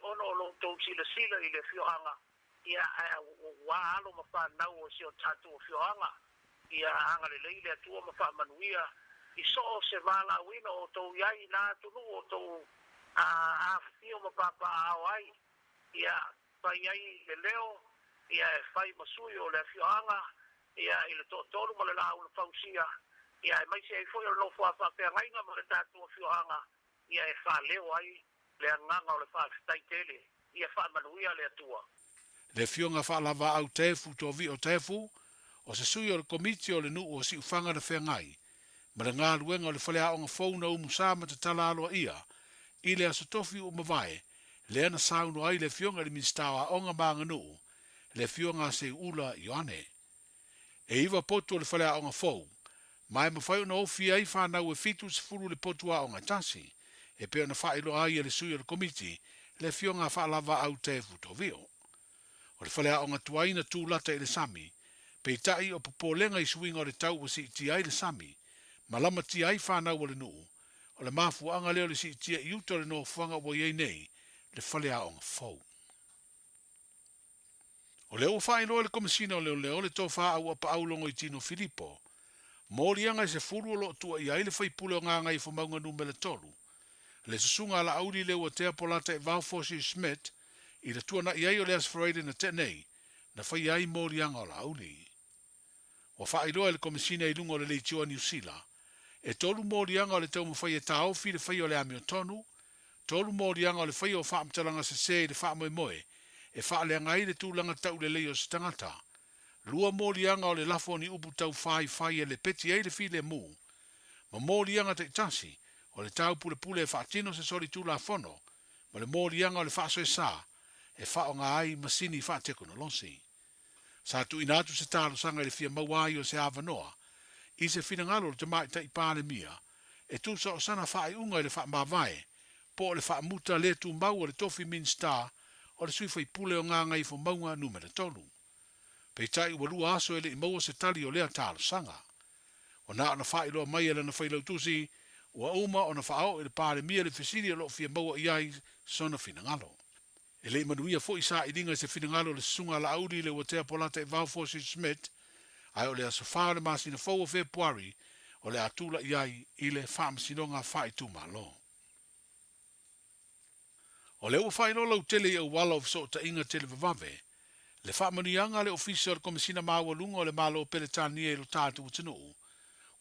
ono lo to sila i le fioanga ia wa alo ma fa na o si o tatu fioanga ia anga le ile tu ma fa manuia i so se vala wina o to yai na tu o to a fio ma papa ai ia pa yai le leo ia fai masui o le fioanga ia ile to tolu ma le la o fausia ia mai se foi o lo fa pe ngainga ma le tatu fioanga ia fa leo ai le nganga o le fa taitele ia fa manuia le tua le fionga fa lava au tefu to vi o tefu o se sui o le komiti o le nu o si ufanga na whengai ma le ngā luenga o le whalea o ngā fauna o musama te tala aloa ia i le asotofi o mawai le ana sauno ai le fionga le ministawa o ngā maanga nu le fionga se ula Ioane e iwa potu o le whalea o ngā fau mai mawhai una ofi ai whanau e fitu se furu le potua o ngā tasi e peo na whaelo ai e le sui o le komiti le fionga wha lava au tefu to vio o le whalea o ngā tuaina tūlata i le sami pei tai o popolenga i suinga o le tau o si ti ai le sami ma lama ti ai whanau o le nuu o le mafuanga leo le si tia i uto le no fuanga o iei nei le whalea o ngā fau. O leo whaelo le komisina o leo le tofa au apa aulongo i tino Filipo mōrianga i se furu o lo tua i ai le whaipule o ngā ngai whamaunga numele tolu le susunga ala auri leo o tea polata e Valfosi Smith i le tuana i ai o le asfaraide na tenei na whai ai mōrianga o la auri. Wa whailoa le komisina i lungo le leitioa New Zealand e tolu mōrianga o le tau mawhai e taofi le whai o le amio tonu, tolu mōrianga o le whai o whaamtalanga se se le wha moe moe e wha le ngai le tūlanga tau le leo se tangata. Lua mōrianga o le lafo ni upu tau whai e le peti ei le file mū. Ma mōrianga te tasi o le tau pule pule e whaatino se sori tūla whono, ma le mōrianga o le whaaso e sā e wha o ngā ai masini wha teknolosi. Sa tu inatu se talo sanga le fia mawai o se avanoa, i se finangalo le te mai ta i pāle mia, e tu sa o sana wha i unga i le wha mawai, po o le wha muta le tu mau o le tofi min star, o le suifa i pule o ngā ngai fo maunga numere tolu. Pei tai ua lua aso ele i maua se tali o lea talo sanga. O na ona wha i loa mai ele na whailau tusi, ua uma o na wha au i le pāle mia le fesiri o lo fia maua i ai sona finangalo. E le manuia fo i sa i dinga se finangalo le sunga la auri le watea polata e Valfosi Smith, ai o le aso wha le masina fau o Februari o le atula i ai i le whaamasinonga whai tu malo. O le ua whaino lau tele i au wala o so ta inga tele vavave, le whaamanianga le ofisio le komisina maua lunga o le malo o peletani e lo tātu utanuu,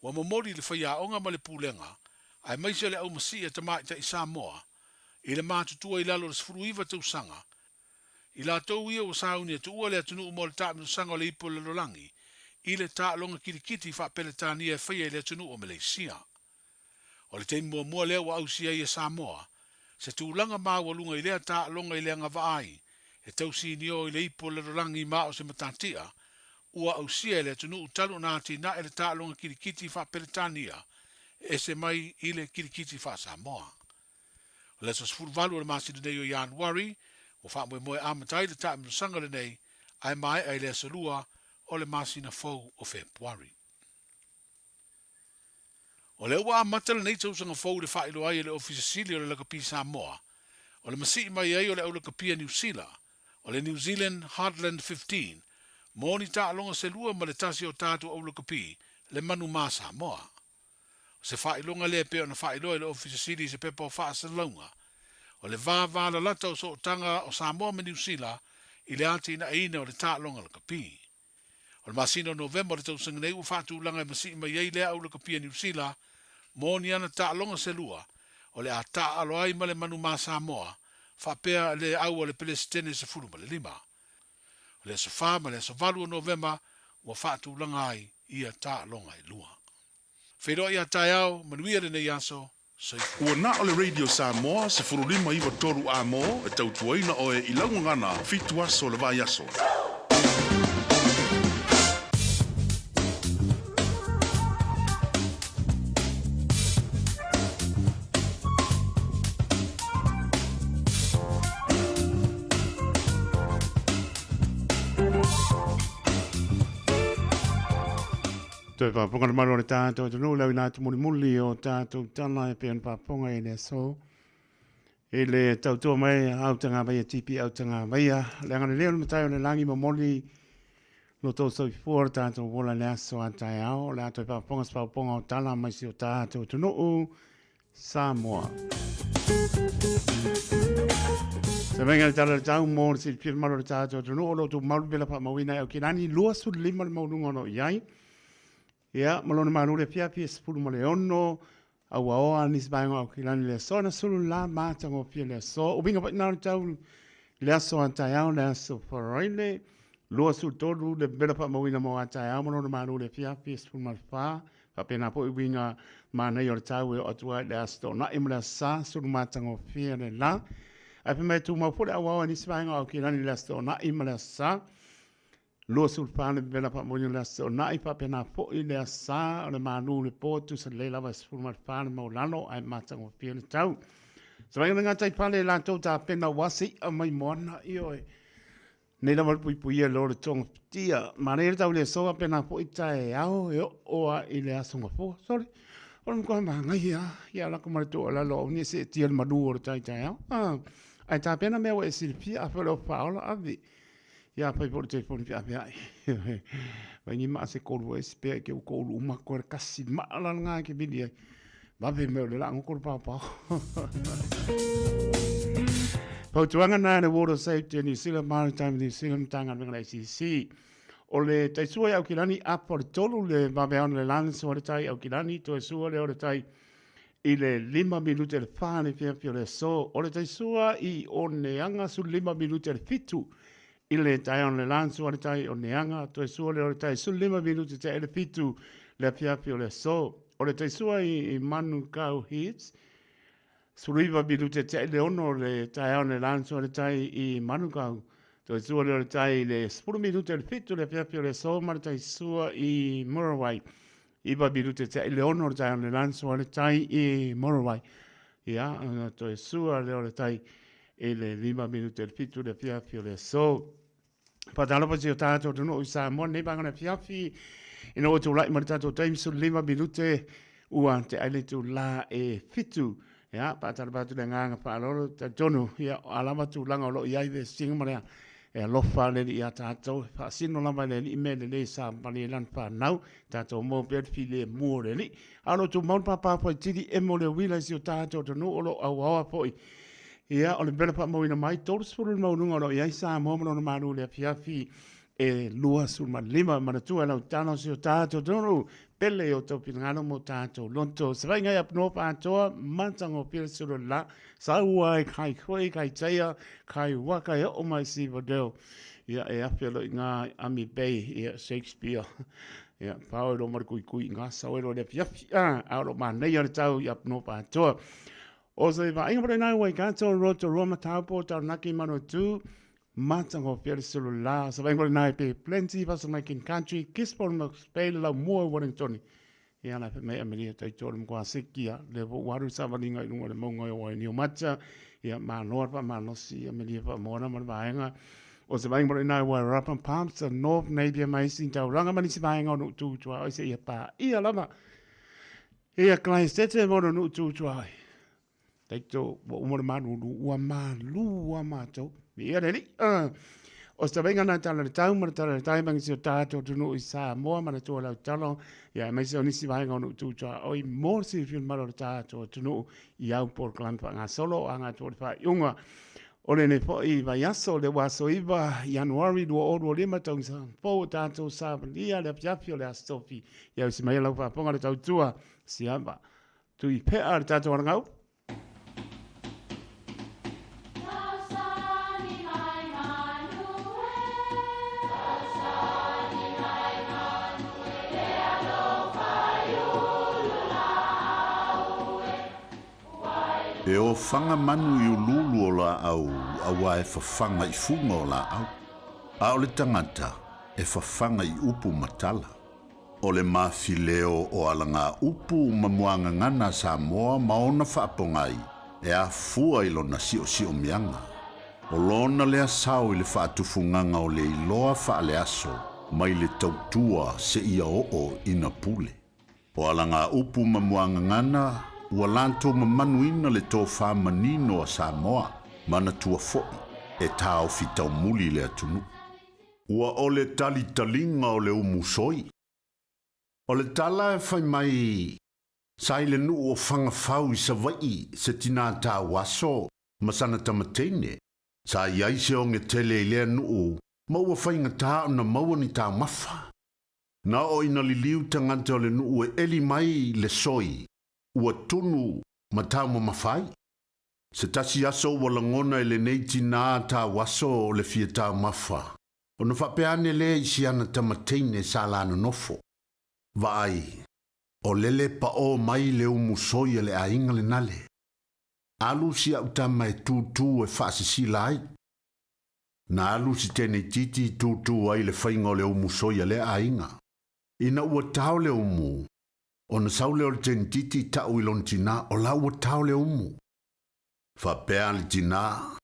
ua mamori le whaia onga ma le pūlenga, ai maise le au masia ta mai ta i Samoa, i le mātutua i lalo le sfuruiva tau sanga. I la tau ia o sauni e tuua le atunu mo le tāminu sanga o le ipo le lolangi, i le tā longa kirikiti wha peletani e whaia i le atunu o Malaysia. O le teimu mua lea wa ausia i e Samoa, se tūlanga māua lunga i lea tā longa i lea ngavaai, e tau sinio i le ipo le lolangi mā o se matatia, ua ausia i le atunu utalu nāti na e le tā longa kirikiti wha peletania, e se mai i le kirikiti wha Samoa. O le sos furvalu o le masina nei o Januari, o wha moe moe amatai le tāminu sanga le nei, ai mai ai le salua o le masina fau o Februari. O le ua amata le nei tausanga fau le whailo ai le ofisa sili o le lakapi Samoa, o le masii mai ai o le au lakapia New Zealand, o le New Zealand Heartland 15, mōni tā alonga se lua ma le tasi o tātu au lakapi le manu mā Samoa. Se whailonga le peo na whailoa le ofisa sili se pepa o whaasalonga, o le vāvāla lata o so tanga o Samoa me New Zealand i le ati ina eina o le tālonga le kapi. O le masino November le tausanga nei ua whātu langa e masi ima iei lea au le kapia New Zealand, mōni ana tālonga se lua, o le a tā aloai ma le manu mā Samoa, whapea le au o le pelestene se furu ma le lima. O le so wha ma le so valu o November, ua whātu langa ai ia tālonga i lua. Whero ia tai au, manuia le nei aso, ua na o le Radio Samoa se furulima iwa toru a mo e tautuaina o e ilaunga ngana fitu aso le vai aso. Toi whaponga na maro le tātou, e tonu lau i nātu muli muli o tātou tala e peon whaponga e le so. E le tautua mai au tanga mai tipi au tanga mai le ngana leo le matai o le langi mamoli lo tō sau fuor tātou wola le aso antai au le ato e paponga spaponga o tala mai si o tātou tunu Samoa. Se venga le tala le tau mō si pia malo le tātou tunu o lo tu malu bela pa mawina au kinani lua su lima le maulunga no iai. Ia, malona manu le pia pia sepulu ma le ono au aoa nis bainga au kilani le so na sulu la mātango pia le so. O binga pa ina le tau le aso antai au le aso paraile. Lua su tolu le bela pa mawina mo antai au malona manu le pia pia sepulu ma le pā. Pa pena po i winga mana i o le tau e o atua le aso na ima le sa sulu mātango pia le la. Ai pe mai tu mawpule au aoa nis bainga au kilani le aso na ima le sa. Lua sulpane bela pa moni la so na ipa pena po i le sa o le manu le potu sa le lava sfuma pane mo lano ai matango pia le tau. So vai nga tai pale la to ta pena wasi a mai mona i oi. Nei lava pui pui e lo le tong tia ma le tau le so pena po i tai au e o a i le asonga po. Sorry. O mo ko ma ngai ya la ko ma to la lo ni se tia le manu o tai tai au. Ai ta pena me o e silpia a fo paola a vi. Ia pai por te pon pia pia. Vai ni ma se kolu e spea ke o kolu uma ko kasi ma la nga ke bili. Va ve me le la ngor pa pa. Pau tuanga na le water safety ni sila maritime ni sila tanga ngala ICC. O le tai sua au kilani a por tolu le va ve on le lan so le tai au kilani to sua le o le tai i le 5 minute le fane pia pia le so. O le tai sua i o neanga su 5 minute le fitu. Ile tai on le lanso o le tai o neanga, to e sua le o le tai su 5 minuti te ele pitu le piapi o le so. O le tai sua i manu kau hits, su 5 minuti te ele ono le tai on le lanso o le tai i manu kau. To e sua le o le tai le 10 minuti le pitu le piapi o le so, ma le tai sua i Morawai. I 5 minuti te ele ono le tai on le lanso o le tai i Morawai. Ia, to e sua le o le tai e le 5 minuti le pitu le piapi o le so. Patalo pa si o tātou tunu o Samoa nei bangana piafi ina o tu lai ma tātou time su 5 minute ua te aile tu la e fitu ya patalo pa tu le nganga pa alolo ta tonu ya alama tu langa o lo iai ve singa marea e alofa le i a tātou pa sino lama le li me le sa pali lan pa nau tātou mo pe file mo le li alo tu maun pa pa po tidi e mo le wila si o tātou tunu o lo au awa po i ia o le bela pa mo ina mai tolu suru mo nunga lo ia sa mo mo no manu le fiafi e lua sul ma lima ma tu ala tano si o tato tonu pele o to pingano mo tato lonto se vai ngai apno pa to mantango pil suru la sa uai kai khoi kai taia kai waka e o mai si vodel ia e apelo nga ami bay ia Shakespeare ia pao lo mar kui kui nga sa o le fiafi a lo ma nei o tau ia apno pa to. O se va inga nai wai kanto roto Roma taupo tau naki mano tu matango pere sulu la se va inga nai pe plenty vas making country kispon mo spele la mo Wellington ia na pe me amelia tai tolu mo asikia le waru sa valinga lunga le mongo o ni o macha ia ma nor pa ma no si amelia pa mo na ma vaenga o se va inga nai wai rap and pumps and north maybe mai sin tau ranga mani si vaenga no tu tu ai se ia pa ia lama ia klai stete mo no tu tu ai Taito wa umore manu ua mato. Ia reli. O sta venga na tala le tau, mara tala le tai bangi si o tātou tunu i Samoa, mara tua lau talo. Ia mai se o nisi vaenga onu tūtua. Oi mōr si fiun mara le tātou tunu i au por klampa ngā solo, a ngā tua le wha iunga. O le ne po i vai aso le waso iwa, Januari 2 taung sa po tātou sa lia le piafi o le astofi. Ia usi mai lau whaponga le tau tua si amba. Tu i pea le tātou arangau. E o whanga manu i ululu o la au, awa e whawhanga i funga o la au. A o le tangata e whawhanga i upu matala. O le mawhileo o ala ngā upu mamuanga ngana Samoa maona whaapongai e a fua i lona si o mianga. O lona lea sao i le whaatufunganga o le iloa whaale aso mai le tautua se ia o ina pule. O ala ngā upu mamuanga ngana ua lantou mamanuina le tofā manino a Samoa mana tua fo'i e tāofi taumuli le atunu. Ua o le talitaliga o le umusoi. O le tala e fai mai sai le nuu o whangawhau I Savai se tina tā waso masana tamateine. Sa iai se o nge tele I lea nuu maua whainga tā o na maua ni tā mafa. Na o ina liliu tangante o le nuu e eli mai le soi ua tunu ma tā mawhai. Se tasi aso walangona le nei tina tā waso o le fia tā mafa. O na whapeane lea isi ana tamateine sa lana nofo. Vai, o lele pa o mai le umusoi le ainga le nale. Alu si au tama e tūtū e whaasisi lai. Na alu si tene titi tūtū ai le whainga o le umusoi le ainga. Ina ua tau le umu. O na sau leo le tene titi tau ilon tina o la ua tau le umu. Whapea le tina,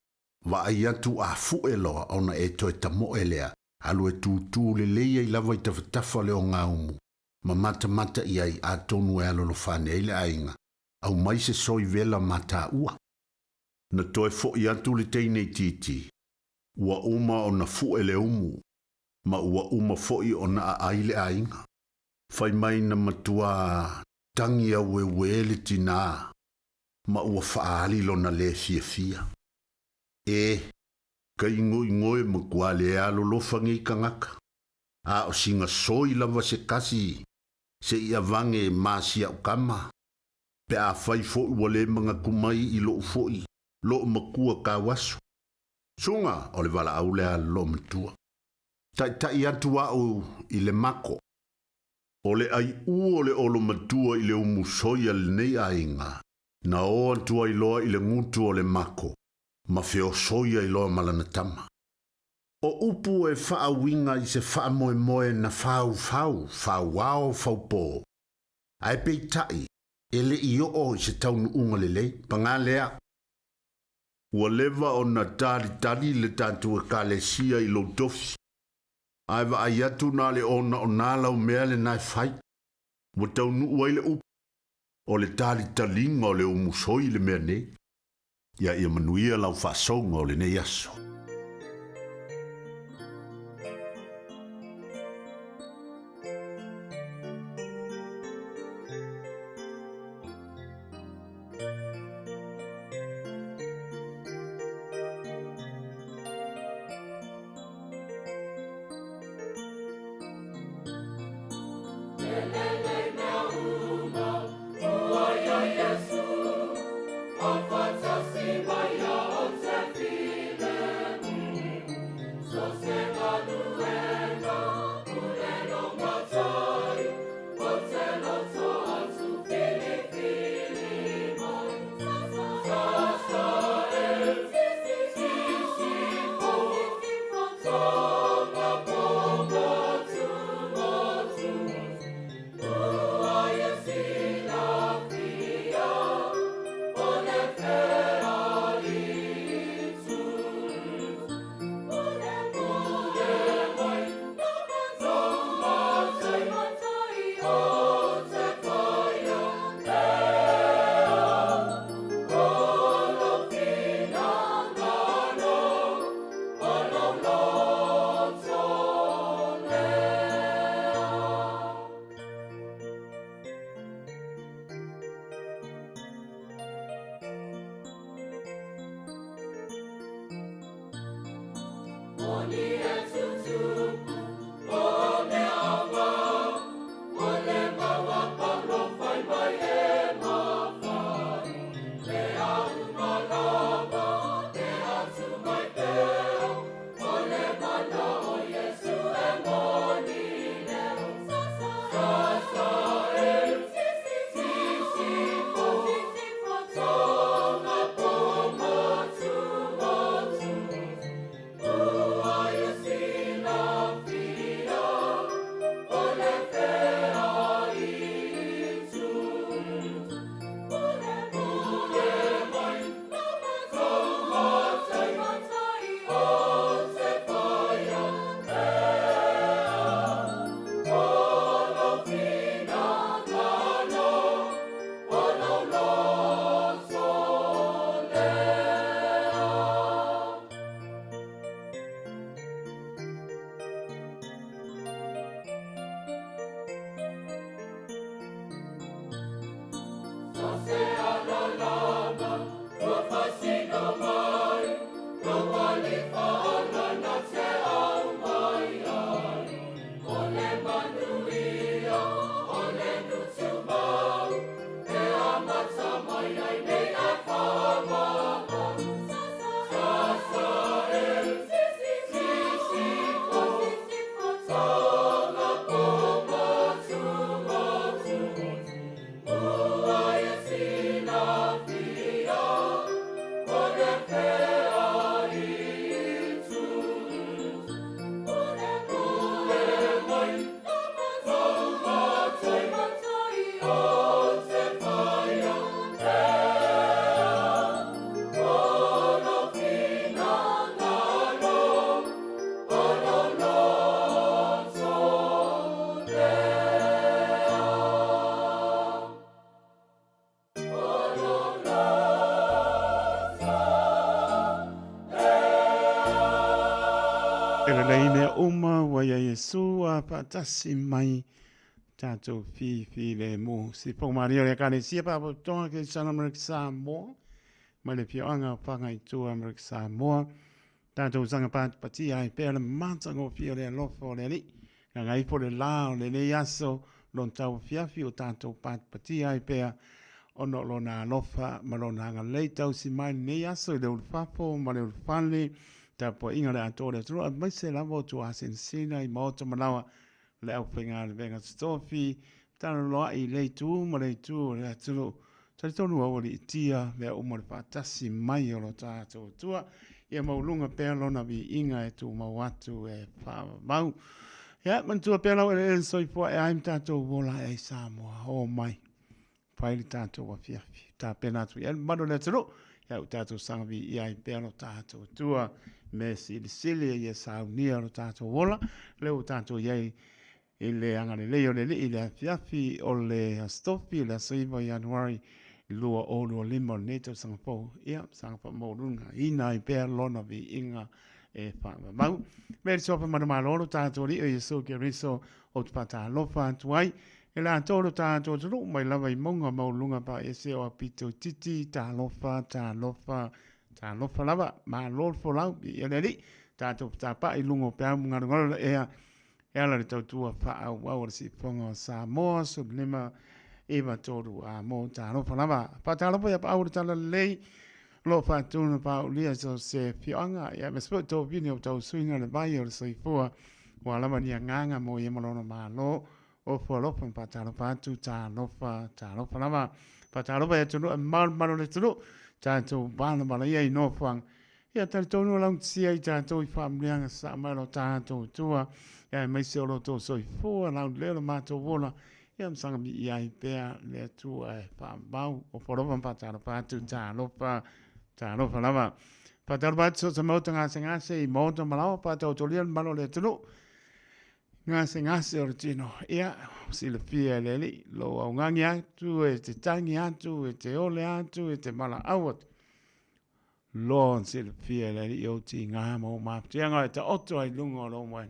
wa ai atu a fueloa o na e toi tamo elea. Alu e tūtū le leia I lava I tawhatafa le o ngā umu. Ma mata iai a tonu e alolo whane eile ainga, au mai se soi vela mata ua. Na toe fo I atu le teine titi, ua uma o na fu ele umu, ma ua uma fo I o na a aile ainga. Fai mai na matua tangi a wewe le tina, ma ua faali lo na le fia. Ka ingoe ma kua le alolo whangi kangaka. A o singa soi lava se kasi, se ia vange masia ukama. Pe a fai fo'i wale mga kumai I loo fo'i, loo makua ka wasu. Sunga o le wala au lea loo matua. Tai atu au I le mako. O le ai o le olo matua I le umusoia le nei ainga. Na o antua I loa I le ngutu o le mako. Ma feo soia I loa malanatama. O upu e faa winga I se faa moe na faa wao fau po. Ai pei tai, ele I o se taunu unga lelei, panga lea. Ua leva o na tali le tatu e kalesia I lo dofi. Ai wa ai atu na le ona o nalau mea le nai fai. Ua taunu ua ile upu. O le talinga o le umusoi le mea nei. Ia ia manuia lau faa songa o le nei aso. no, no. E le lei mea uma wa ia Yesua patasi mai tātou fi le mo. Si pō maria le kane sia pāpo tonga ke sana Amerika Samoa. Mai le pioanga whanga i tū Amerika Samoa. Tātou sanga pati ai pēr le mātanga o fio le alofa o le li. Ka ngai po le lao le le aso lon tau fiafi o tātou pati ai pēr ono lo na alofa ma lo na ngalei tau si mai ne aso i le ulfapo ma le ulfale. Ta po inga le atore tru a mai se lavo tu asen sina i maota malawa le au penga le venga stofi tana loa i le tu ma le tu le atulu tari tonu au li tia le umar patasi mai o lo tātou tua ia maulunga pēlo na vi inga e tu mawatu e whamau ia mantua pēlo e soifua e aim tātou wola e Samoa o mai paili tātou wa fiafi tā pēna tu ia mado le atulu ia u tātou sangavi ia i pēlo tātou tua me sili ia saunia o tātou wola, leo tātou iei i le angare leo le li i le fiafi o le stofi le saiva Januari i lua o lua lima o neto sangapau, ia sangapau maurunga, ina i pēr lona vi inga e whamamau. Me sopa maramaloro tātou li o Yesu ke riso o tupata lofa atuai, e la toro tātou turu, mai lava i monga maurunga pa ese o apito titi, tā lofa lava, ma lorfo lau, i ele tātou tāpa i lungo pēr mungarungara ea la le tautua wha au au si whonga Samoa, subnima eva toru a mo tā lofa lava. Pa tā lofa ia pa au tala lei, lo wha tūna pa au lia so se whianga, ia me spot tō vini o tau suinga le vai o le soifua, wa lava ni a nganga mo i malona ma lo, o fua lofa pa tā lofa atu, tā lofa lava. Pa tā lofa ia tunu, maro le tunu, tātou bāna mara ia i nōwhang. Ia tari tōnu lau tia i tātou i whamleanga sa mai lo tātou tua. Ia mai se o lo tō soi fua lau leo mātou wola. Ia msanga mi ia i pēr lea tua e whambau. O whorofa mpataro pātu tā lofa lava. Pātaro pātu sa mauta ngase i mauta malawa pātau tolian malo lea tunu. Ngase o tino. Ia sila pia leli. Lo au ngangi atu, e te tangi atu, e te ole atu, e te mala awat. Lo sila pia leli i o ti ngā mo mafti. Anga e te oto ai lunga o lo mai.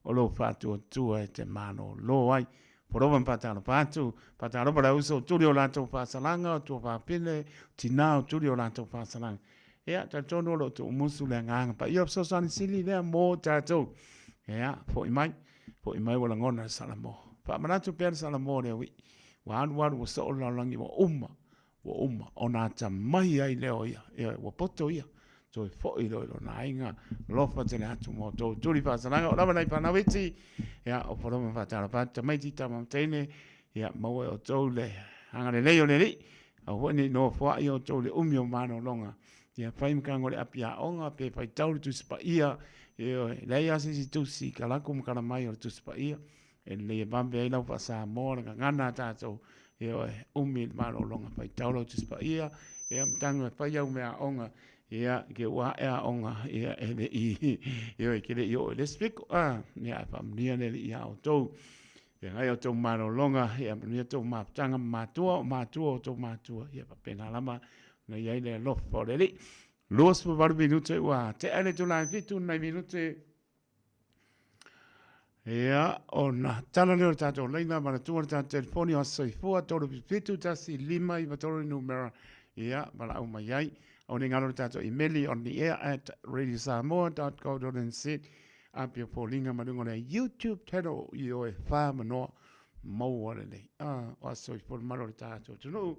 O lo pātu o tua e te mano lo ai. Porovan pataro pātu. Pataro para uso turi o lato pāsalanga, o tua pāpile, tina o turi o lato pāsalanga. Ia, tātono lo tu umusu le nganga. Pa iop so sani sili lea mo tātou. Ia, po imai. Po imai wala ngona salamo. Pa manatu pēr salamo lea wi. Wa anu wa so o laulangi wa uma. O nā ta mai ai leo ia. Ia, wa poto ia. So i fo i lo na inga. Lofa tene atu mo tō. Turi pāsalanga. O lama nei panawiti. Ia, o poroma pātara pāta. Mai tita mamteine. Ia, maua o tō le. Hangare leo le li. A wani no fua i o tō le umi o mano longa. Ia, whaimkango le apia onga. Pe pai tauru tu sipa ia. Lei ase si tusi kalaku mkara mai o tusi pa ia. E lei bambe ai lau pa Samoa nga ngana tātou. Umi maro longa pai taulo tusi pa ia. Ia mtangu e pai au mea onga. Ia ke ua ea onga. Ia ele i. Ia kere i o elespiko. Ia pamnia nele ia o tau. Ia ngai o tau maro longa. Ia pamnia tau maptanga matua o tau matua. Ia pa pena lama. Nga iai le lofa o leli. Los por var minute wa te ale tu la fitu na minute ya ona tala le tato leina ma tu ta telefoni o sai fo to fitu ta si lima i vatori numero ya bala o mai o ni ngalo tato email on the air at radiosamoa.co.nz apia polinga madungo le YouTube channel io e fa mano mo wale o sai fo malo tato tu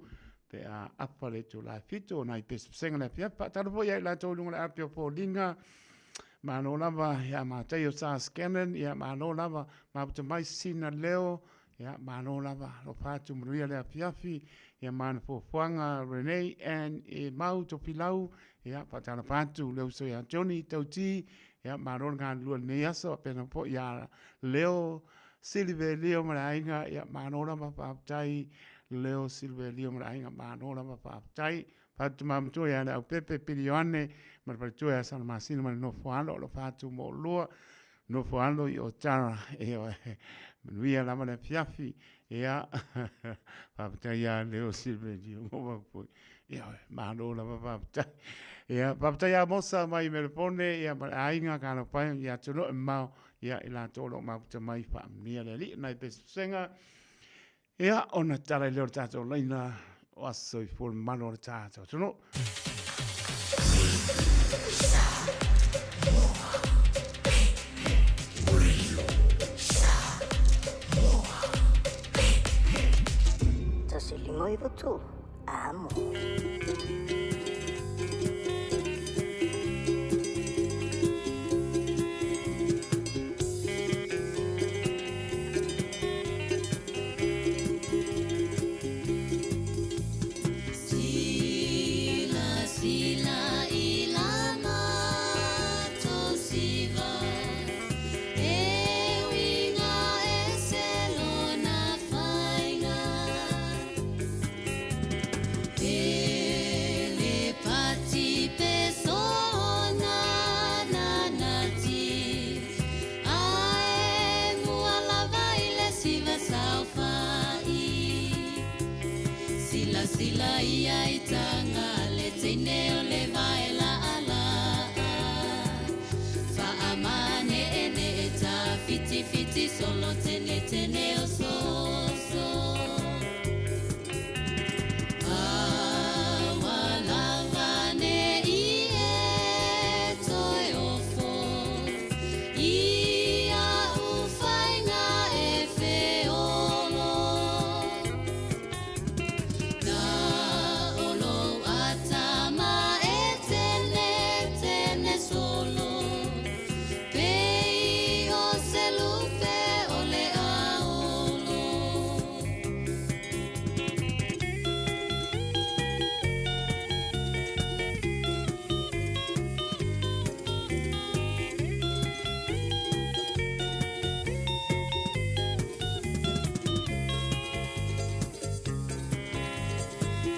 pe a apale tu la fito na i pes senga na pia pa taro ia la to lunga apio po linga ma no lava ya ma te sa scannen ya ma no lava ma to mai sina leo ya ma no lava lo patu mruia le apiafi ya ma fo fuanga Renee and e mau to pilau ya pa taro patu leo so ya Johnny Tauti ya ma no nga lu ne aso pena po ya leo Silve leo marainga ya ma no lava pa tai Leo Silverio marainga manora pa tai fatu mamtu ya na pepe pilioane ma fatu ya san masino ma no fualo lo fatu mo lo no fualo yo tara via la mala fiafi ya pa tai ya Leo Silverio mo pa ya manora pa tai Ia, papatai mosa mai melepone, ia ainga kano pai, ia tuno e mau, ia ila tolo mau te mai pa mia le li, nai pe senga, ia ona tala leo tato leina, o aso I full mano o tato, tuno. Tasi limoi votu, amo. Sila ia itanga le tine o le vaela ala fa amane ene eta fiti fiti solo tene tene o so awalavane ie toi ofo ia ufainga e feolo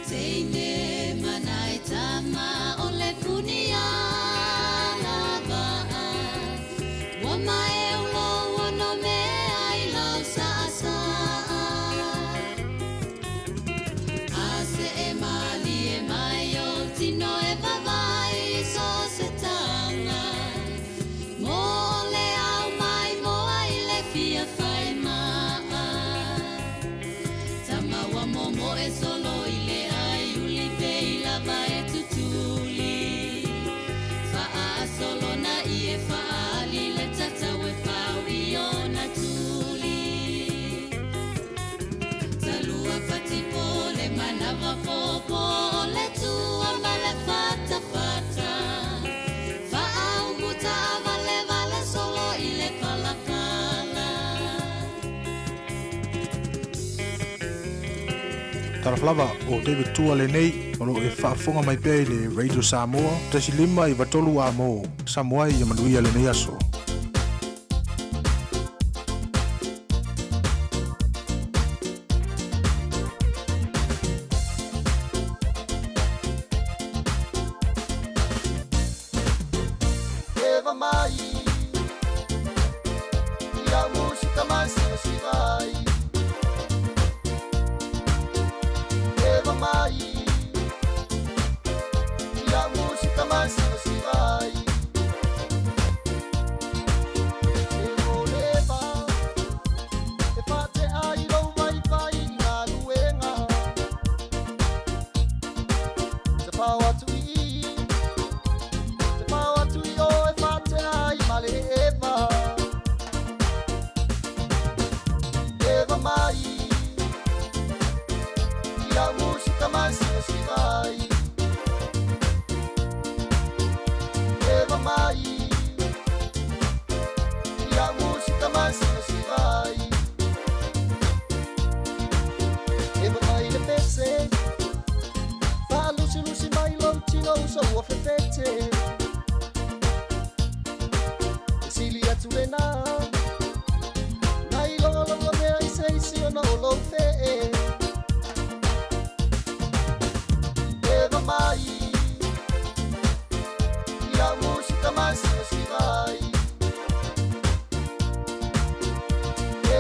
Teine manai tama ole punia lava Wama e ulo wono me ai lau sa sa Ase e mali e mai o tino e vavai so se tanga Mo le au mai mo ai le fia fai maa Tama wa momo e solo ile Solo na ie faali le tata we pau iona tuli Talua pati pole manava popo le tua male fata fata Faau muta vale vale solo ile pala pala Taraflava o David Tua le nei Olo e whaafonga mai pēi le Radio Samoa, tasi lima I watolu a mo, Samoa I amanuia le nei aso. Eva mai, ia música mais se vai. Eva mai. Mas se vai Eu vou levar E fate ai não vai vai na luenga Te pau atui o e fate ai male eva Eva mai E a música mais se vai Eva mai E a música mais se vai Eva mai le pese Fa luci mai lonti non so o fefete Silia tulena Nai lo me ai sei si o no lo fe Eva mai a música mais se vai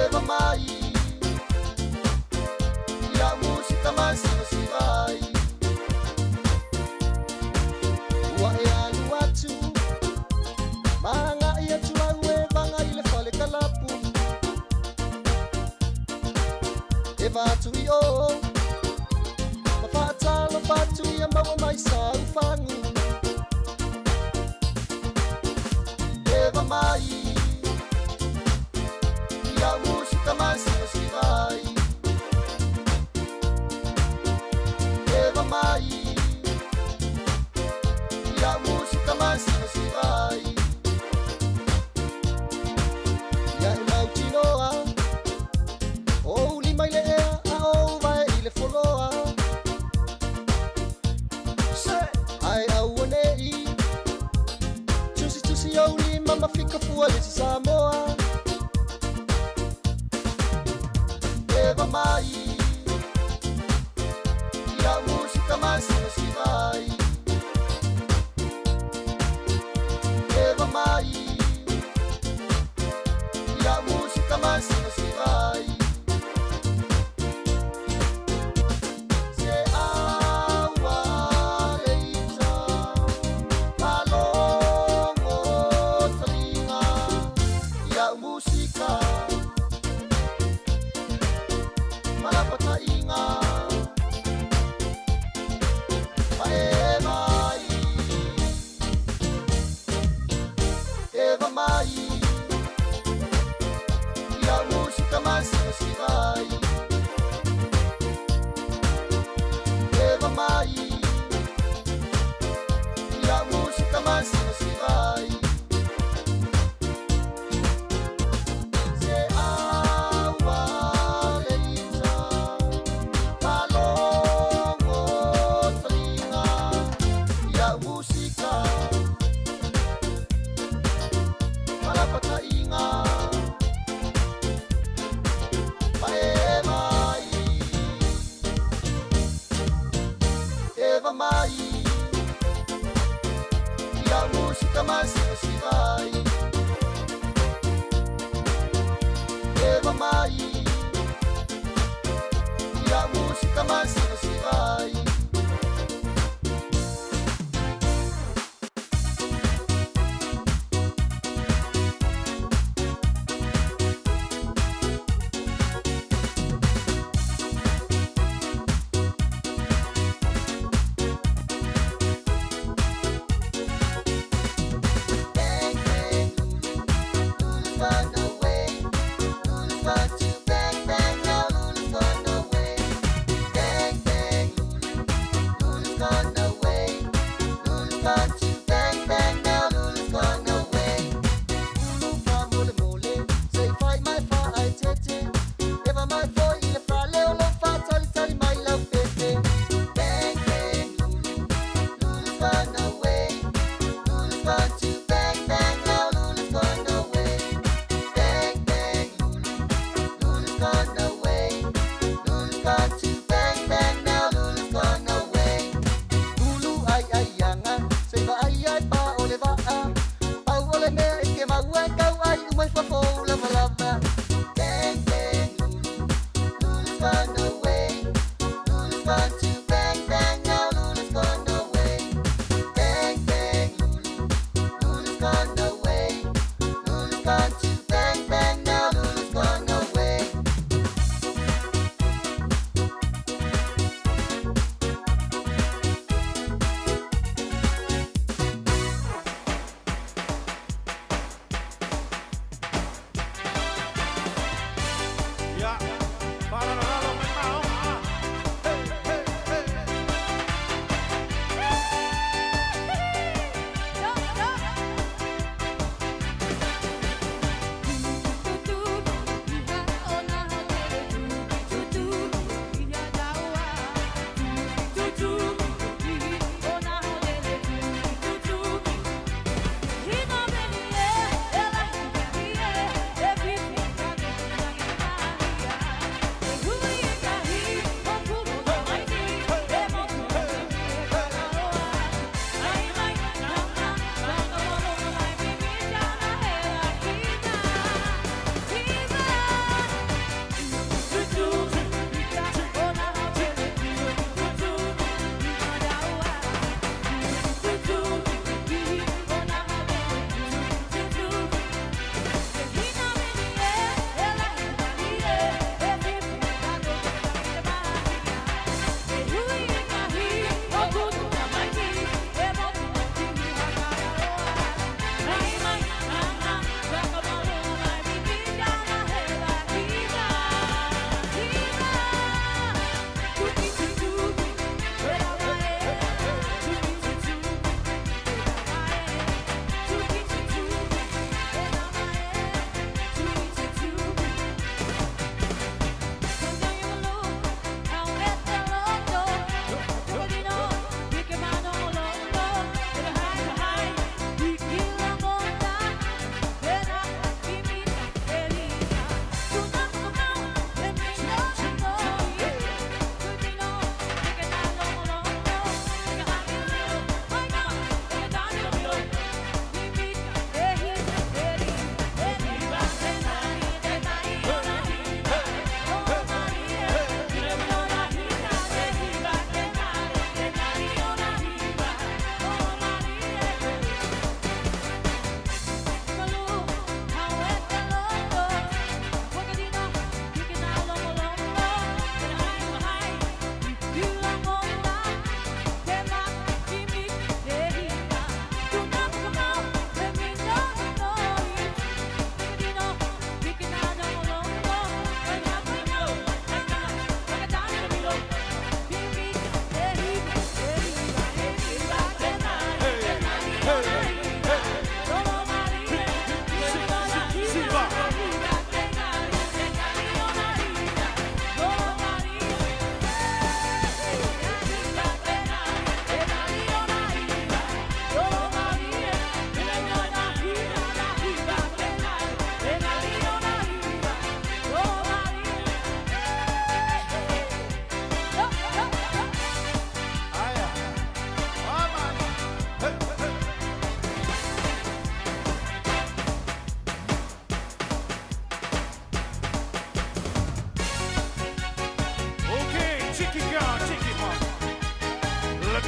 Eva mai E a música mais se vai Ua mafika fua le Samoa. Eva mai, ia música mais se vai. Eva mai, ia música mais se vai.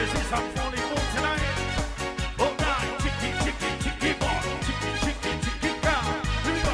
This is a morning for tonight. All right, chicky, chicky, chicky, ball, chicky, chicky, chicky, down. Here we go.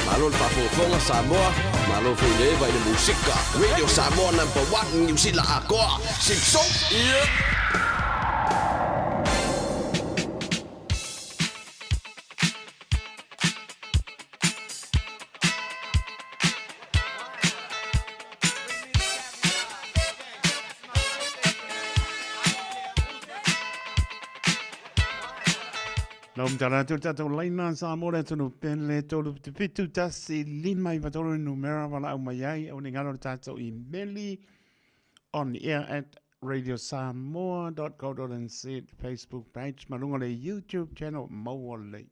Malol pafofonga Samoa, malol funeva i musika. Radio Samoa #1 New Zealand akoa. Simpson. Nom tara tu tato laina sa mora tunu penle tolu te pitu tasi lima I vatoro numera wala au mai au ni ngalo tato I meli on the air at radiosamoa.co.nz Facebook page malunga le YouTube channel mawale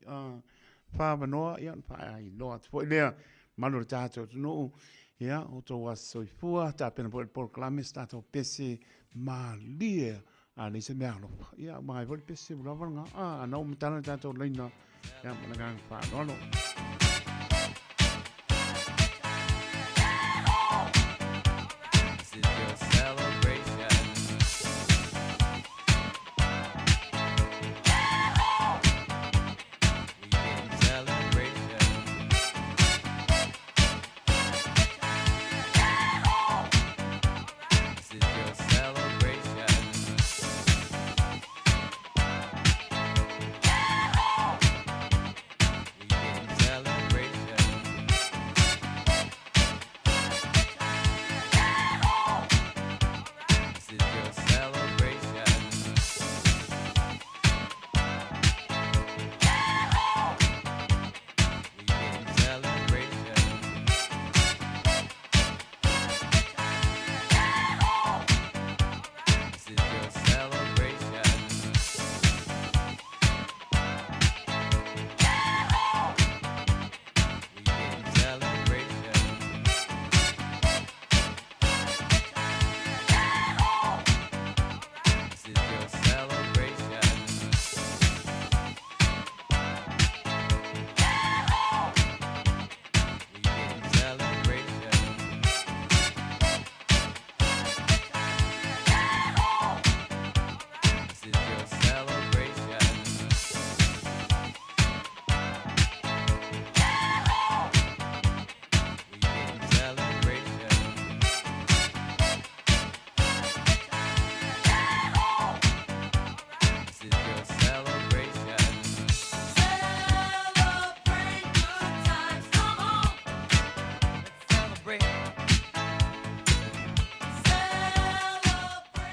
fa banoa ia fa ai no foi le malo tato no ia o to was soifua ta pena por proclames tato pese malia ni se merlo ia mai vol pese blava nga no mtana tato leina ia malanga fa no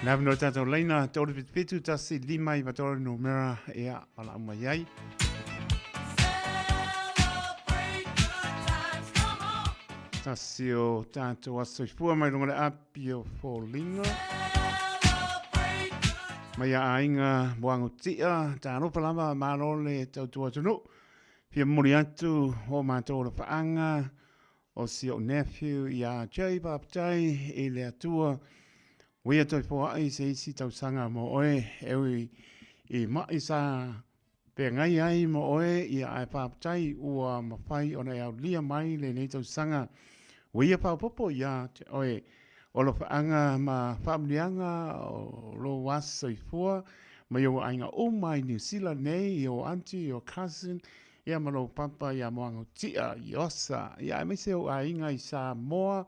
Nā no tātou leina, te ore pitu tasi lima I watore no mera ea ala umaiai. Tasi o tātou aso I fua mai rongore api o fōlinga. Mai a ainga moango tia, tā no palama marole tau tua tunu. Pia muri atu o mātou la whaanga, o si o nephew I a jai papatai e le atua. Wea toi fōa ai se isi tau sanga mo oe, ewi I mai sa pe ngai ai mo oe I a papatai ua mawhai o nei au lia mai le nei tau sanga. Wea paupopo ia te oe, o lo whaanga ma whamlianga o lo wasa I fua, ma yo ainga o mai New Zealand nei, yo auntie, yo cousin, ia ma lo papa, ia moango tia, iosa, ia me se o ainga I Samoa,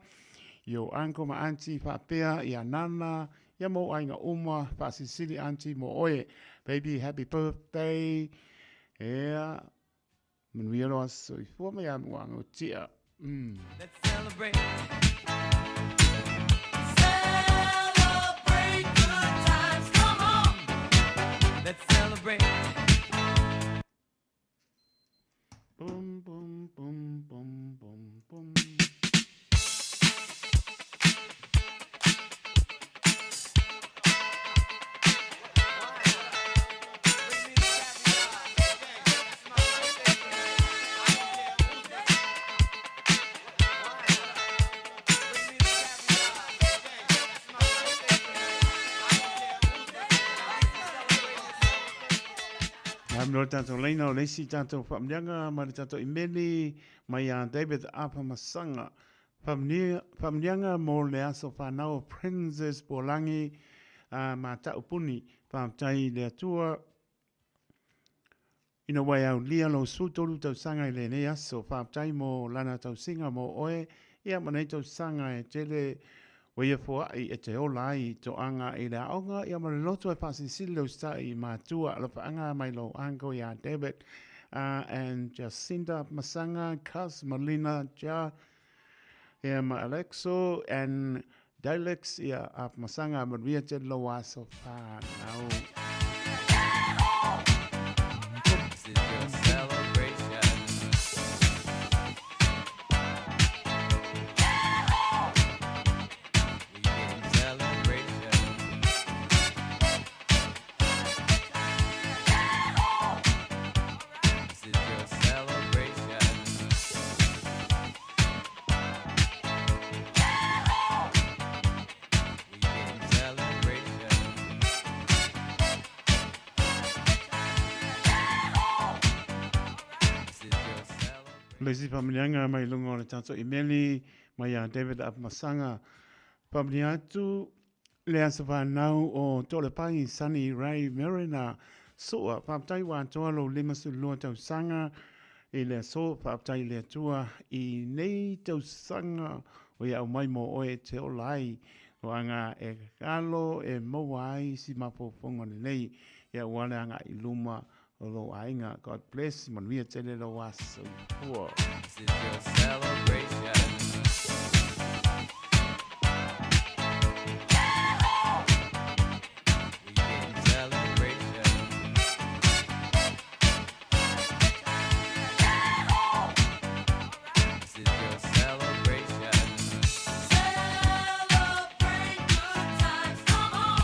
yo uncle ma auntie whapea, ia nana, ia mo ainga uma, whasisili auntie mo oe, baby happy birthday, ia, manuia lo aso I fua ma ia moango tia. Let's celebrate. Celebrate good times. Come on. Let's celebrate. Boom, boom, boom, boom, boom, boom. No tātou leina o leisi tātou whamnianga, ma tātou imeni, mai a David Apa Masanga. Whamnianga mō le aso whanau Princess Bolangi, ma taupuni, whamtai le atua. Ina wai au lia lo sūtoru tau sanga I le ne aso, whamtai mō lana tau singa mō oe, ia manei tau sanga e tele, Wea fuai e te ola I to anga I le aonga, ia mara loto e pasi silo sta I mātua, ala anga mai lo ango ia David, and Jacinta Masanga, Kaz Malina, Ja, ia ma Alexo, and Dilex, ia ap Masanga, maria te lo aso whanau. This is your celebration. Lesi pamilianga mai lungo le tato imeli, mai a David Ap Masanga. Pamiliatu le asa whanau o tole pai Sunny Ray Merina. Soa, pamtai wa toa lo lima su lua tau sanga. I le so, pamtai le tua I nei tau sanga. O ia o mai mo oe te o lai. O anga e kalo e mawai si mapo fonga nei. Ia wale anga I luma. Although ainga, God bless, manuia tele lo waso poor. This is your celebration. Weekend celebration. This is your celebration. Celebrate good times, come on.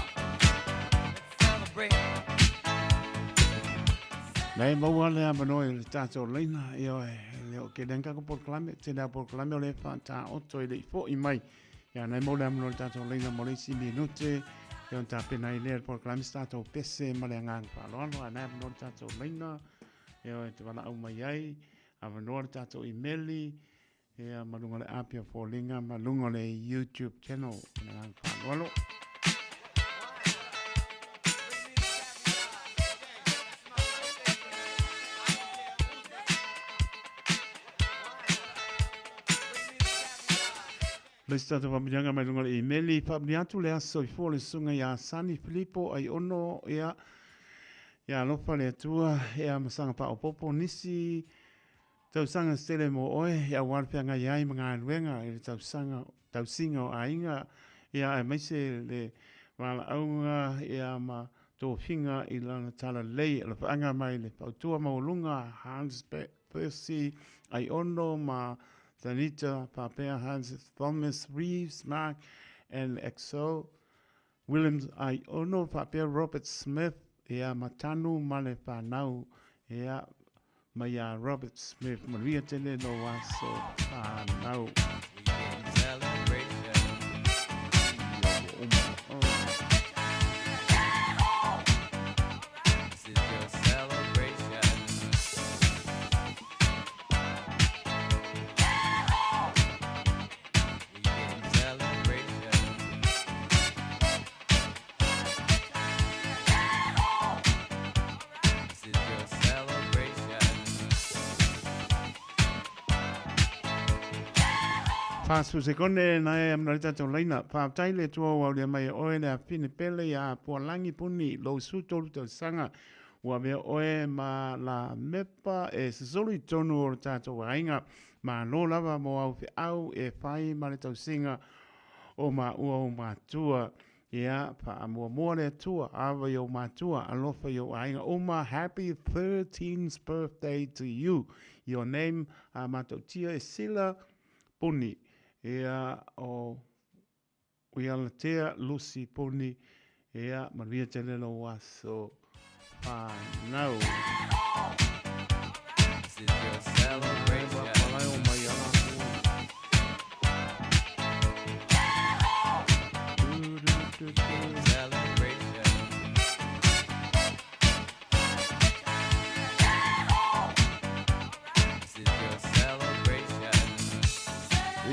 Let's celebrate. Nei maua lea manoi le tātou leina I oe leo ke denka ko porklame, te nea porklame o le whanta oto I le I fo I mai. Ia nei maua lea manoi le tātou leina mo le si minute, e on tā pena I lea le porklame tātou pese ma le ngang whaloano, a nei manoi le tātou leina, e oe te wana au mai ai, a manoi le tātou imeli, e a malunga le apia fōlinga, malunga le YouTube channel, na ngang whaloano. Lesta te whamirianga mai runga le emeli, whamiri atu le aso I fōle sunga ia Sani Filipo ai ono ia lopa le atua ia masanga pa o popo nisi tau sanga stele mo oe ia warpea iai mga aluenga i tau singa o ainga ia e maise le Wala aunga ia ma tō whinga I lana tala lei ala whaanga mai le pautua maulunga Hans Percy ai ono ma Tanita Papea Hans Thomas Reeves Mark and Exo Williams ai ono Papea Robert Smith ia matanu male whanau ia Maya Robert Smith Maria tele no waso whanau. Pasu se kone na e amnarita tau laina. Pātai le tua wau le mai oe le a pine pele ya pualangi puni lo sutolu tau sanga. Ua mea oe ma la mepa e sisolu I tonu o tātou wainga. Ma lo lava mo au fe au e whai ma le tau singa o ma ua o mātua. Ia pa amua mua le tua awa yo mātua alofa yo wainga. O ma happy 13th birthday to you. Your name a mātou tia e sila puni. Ea o Uialatea Lucy Poni ea Maria Telelo waso whanau. This is your celebration.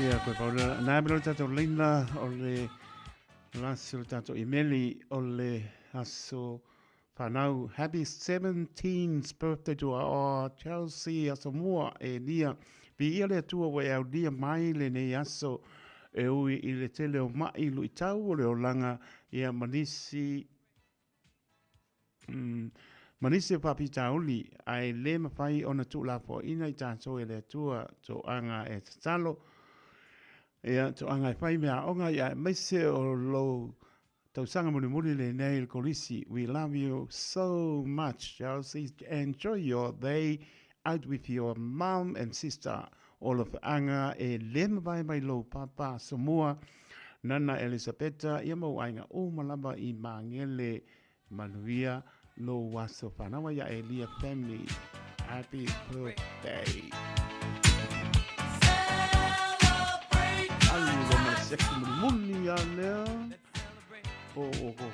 Ia koe paura, nā mero tātou leina o le lasi o tātou imeli o le aso whanau. Happy 17th birthday to our Chelsea Asamoah e nia. Pi ia le atua wa e au nia mai le nei aso e ui I le tele o mai lu I tau o le o langa ia manisi Manisi papi tauli ai le mawhai o na tūla po ina I tātou e le atua to anga e tatalo. Ia to anga fai mea onga ia maise o lo tau sanga muni le nei il kolisi. We love you so much, Chelsea. Enjoy your day out with your mom and sister. All of anga e lema vai lo papa Samoa. Nana Elisabetta ia mau ainga o malaba I mangele manuia lo waso whanawa ia Elia family. Happy birthday. Algo mais sexy muni a lea. O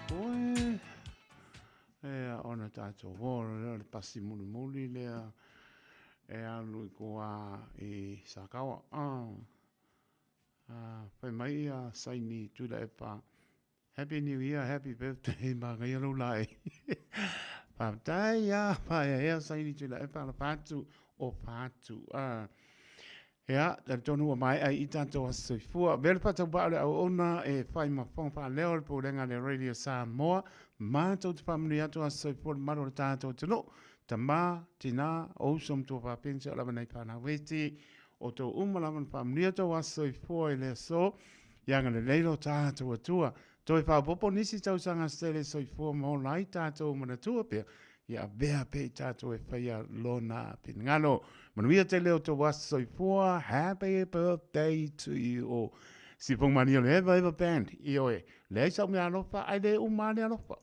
koe. Ea ona tātou wōra lea le pasi muni lea. E alu I koa I Sakawa. Pai mai a saini tuila e pa. Happy New Year, happy birthday, mga yellow lai. Pātai a pai a saini tuila e pa la pātu o pātu. Ea, tā tonu a mai ai I tātou a soifua. Vele patau pāle au ona e whai ma whongwha leo le pōrenga le Radio Samoa. Mātou te pāmuni atu a soifua le maro le tātou tino. Ta mā, tina, ousom tō whāpensa o lava nei pāna weti. O tō umalaman pāmuni atu a soifua I le so. Ianga le leilo tātou atua. Tō e whāpopo nisi tau sanga stele soifua mō lai tātou manatua pia. Ia bea pe tātou e whaia lona pingano. Manuia te leo tō waso soifua. Happy birthday to you all. Si pong mani o le eva band. I oe. Le sau me alofa. Ai le umane alofa.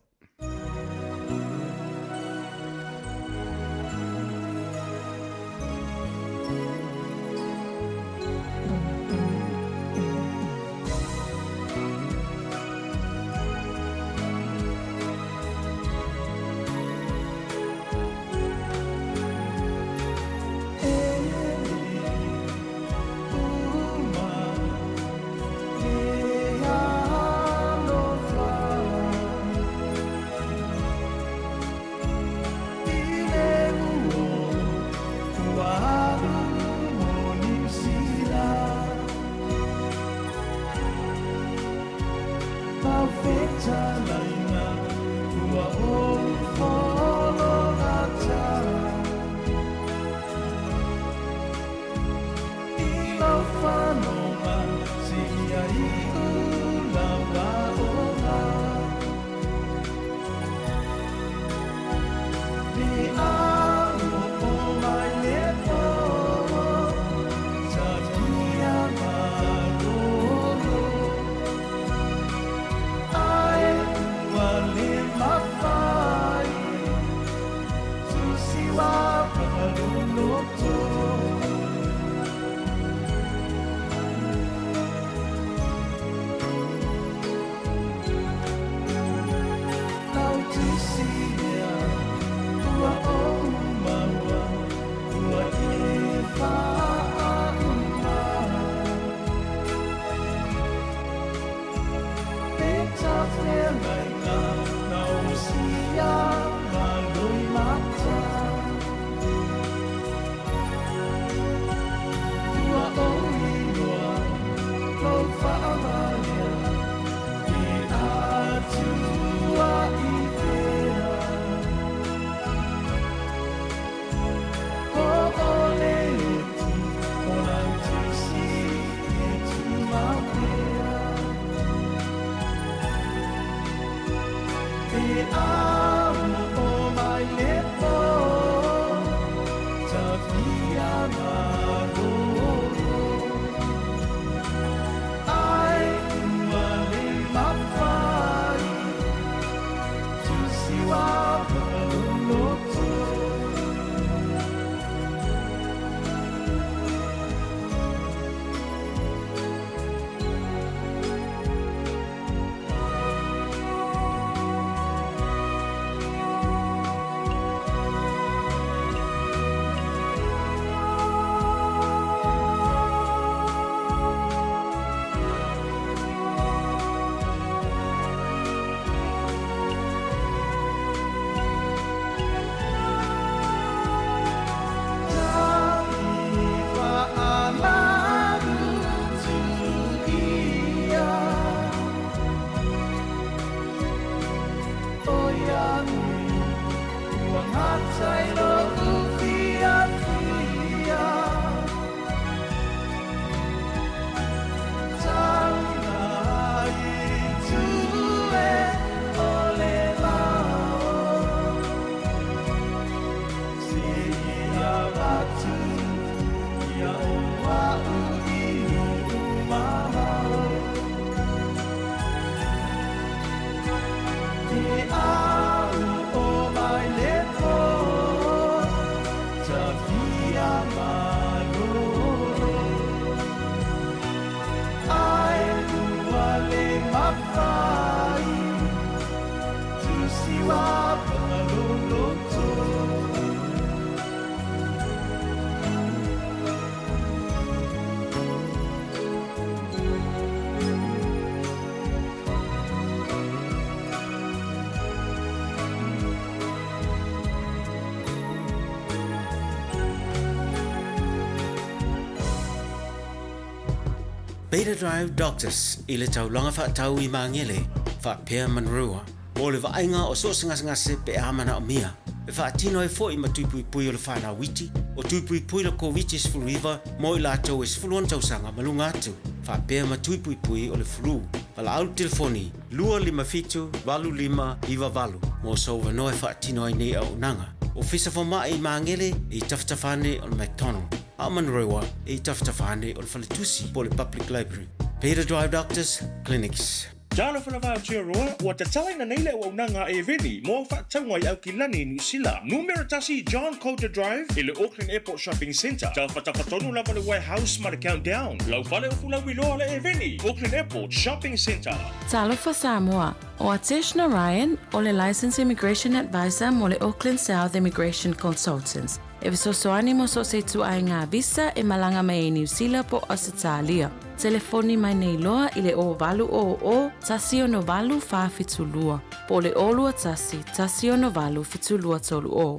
Beta Drive Doctors i le taulanga whaatau I maangele, whaapea manrua. Mo le vainga o so ngase pe amana o mia. E whaatino e fo I matupui pui o le whana witi, o tupui pui le COVID sfuluiva, mo I lātou e sfuluan tausanga malunga atu. Whaapea matupui pui o le flu. Pala au telefoni, 255 iwa valu. Mo so wanoe whaatino ai nei au nanga. O fisa whama I maangele I taftafane o le McDonald. Amanrewa I taftafane o le Whaletusi po le Public Library. Beta Drive Doctors Clinics. Jalo whanawao tia roa, ua te talaina nei le ua unanga e veni, mo whaatangwa I Aukilani New Sila. Numero tasi John Coulter Drive, I le Auckland Airport Shopping Centre. Ta whatawhatonu lava le warehouse ma le countdown. Lau whale o fula wiloa le e veni, Auckland Airport Shopping Centre. Talofa Samoa, o Ateshna Ryan, o le Licensed Immigration Advisor mo le Auckland South Immigration Consultants. E visosoani mo so se tuai ngā visa e malanga mai New Zealand po Australia. Telefoni mai nei loa I le o valu o tasi o no valu whawhitulua. Po le olua tasi o no valu whitulua tolu o.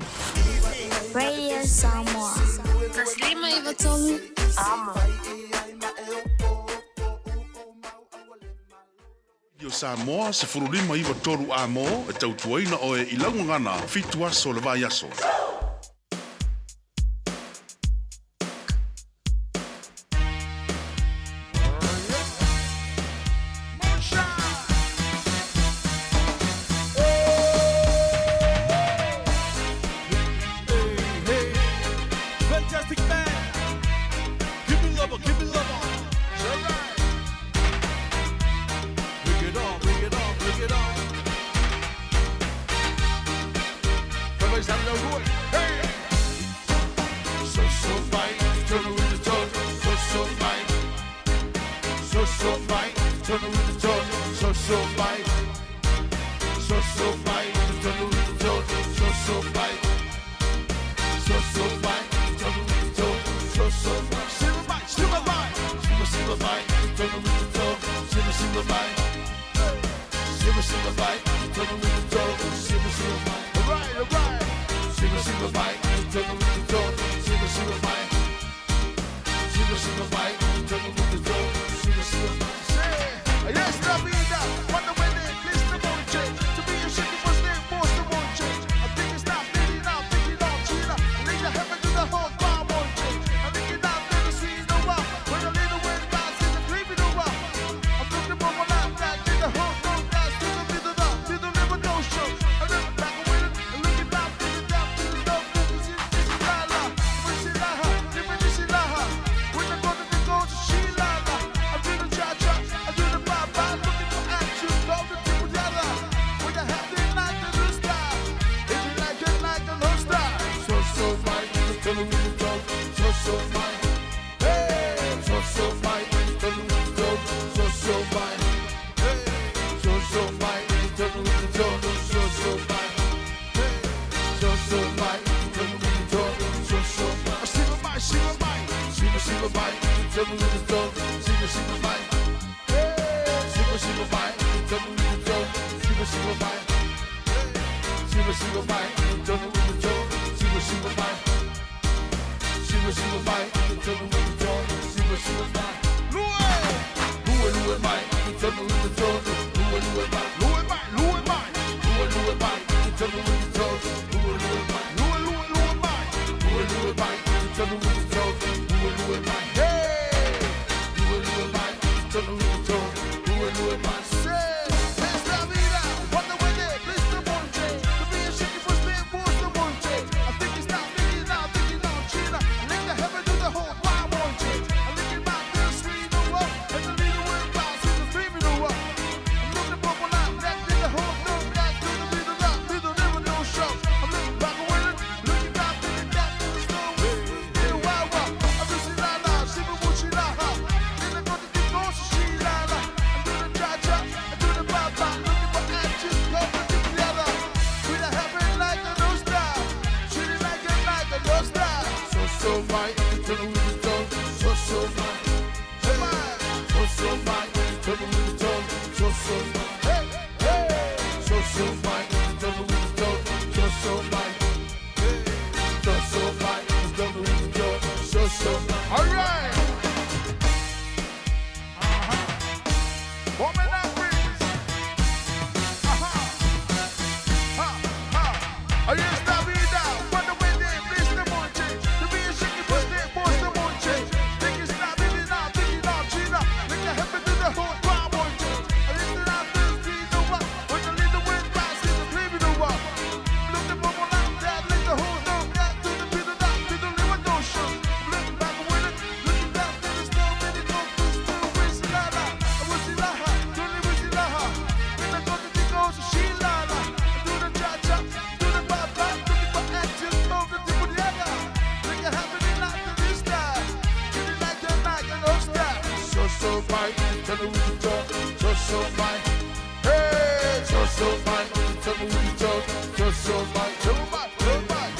Radio Samoa. Taslima iwa tolu. Amo. Radio Samoa se furulima iwa toru amo e tautuaina oe I laungangana fitua so le vai aso. tonu i te tonu, sigo sigo mai. Sigo sigo mai, tonu i te tonu, sigo sigo mai. Sigo sigo mai, tonu i te tonu, sigo sigo mai. Sigo sigo mai, tonu i te tonu, sigo sigo mai. Lue mai, tonu i te tonu, lue mai. Lue mai, lue mai. Lue mai, tonu i te tonu, lue mai. Lue mai. Lue mai, tonu i te tonu, lue mai. Hey! Lue mai, tonu i te tonu, lue mai. Esta vida, cuando huele, listo monte. To be a shaky for spin, force the monte. I think it's not, thinking now, China. Lick the heaven to the whole wild monte. I lick it out, this street the world. And the leader will bounce in the stream in the world. I'm looking for one out, that did the whole no, that to the middle up, middle never no show. I'm looking back and winning, looking down to the gap, to the snow. In the wild world, I'm just in la la, shiver wuchi la ha. Then I got to keep going, she la la. I do the cha-cha, I do the ba-ba, looking for action, go for the together. We the heaven like a no star, treating like a no star. So mai, tonu i te tonu, so mai. So mai, tonu i te tonu, so mai. Hey, hey. So mai, tonu i te tonu, so mai. So mai, tonu i te tonu, so mai. All right. Woman and breeze. Ahí está vida. Cuando vende, please the monte. To be a shaky for stay, force the monte. Think it's not, thinking now, China. Make the heaven to the whole wild monte. I listen out this beat the rock. When the leader went past, in the play the rock. Look the bubble out that, let the whole know that to the middle that, to the liver no show. Look back with it, looking down to the snow, many go to still wishing la la. I wish la ha, don't wish la ha. Then I got the thing goes, she la la. I do the cha-cha, do the ba-ba, looking for action, move the tip of the other. Make it happen in like the this time. Get it like that night, and don't stop. So mai, tonu i te tonu, so mai. Hey, So mai, tonu i te tonu, so mai. so much, so much.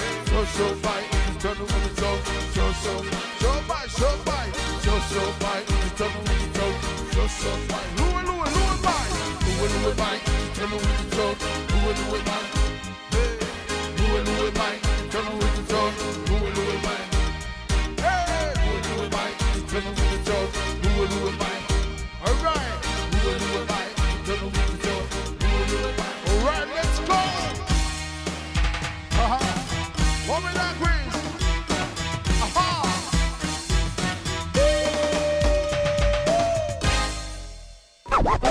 So mai, tonu i te tonu, so mai. So much, so much. So mai, tonu i te tonu, so mai. Lue, lue, lue, bye. Lue mai, tonu i te tonu, lue mai. Lue mai, tonu i te tonu, lue mai. Hey, Lue mai, tonu i te tonu, lue mai. all right. Lue mai, tonu i te tonu, lue mai. All right, let's go. Woman and Greens.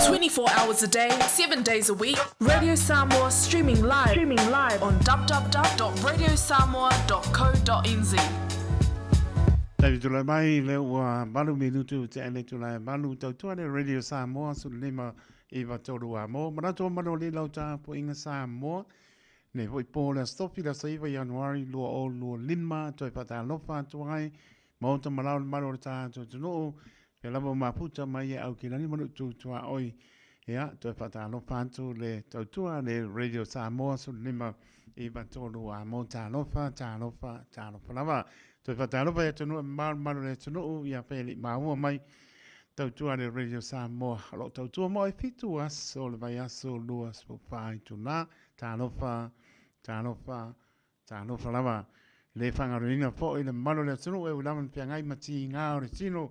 24 hours a day, 7 days a week. Radio Samoa streaming live on www.radiosamoa.co.nz. Tavi tu lai mai le ua malu minutu te ane tu lai malu tau tuane Radio Samoa su lima i watoru a mo. Manato mano li lau ta po inga Samoa. Ne hoi po la stopi la saiva Januari lua o lua lima toi pata lofa tuai. Mauta malau malu le ta tu tunu. Pe lava maputa mai e au ki lani manu tu tua oi. Ia, toi pata lofa tu le tau tua le Radio Samoa su lima i watoru a mo ta lofa lava. Toi whataropa e tonu maru le tonu ia pēli maua mai tautua le Radio Samoa. Alo tautua mo e fitu aso le vai aso lua spufai tuna. Tālofa lava. Le whangaruina po i le maru le tonu e ulaman piangai mati ngā o le tino.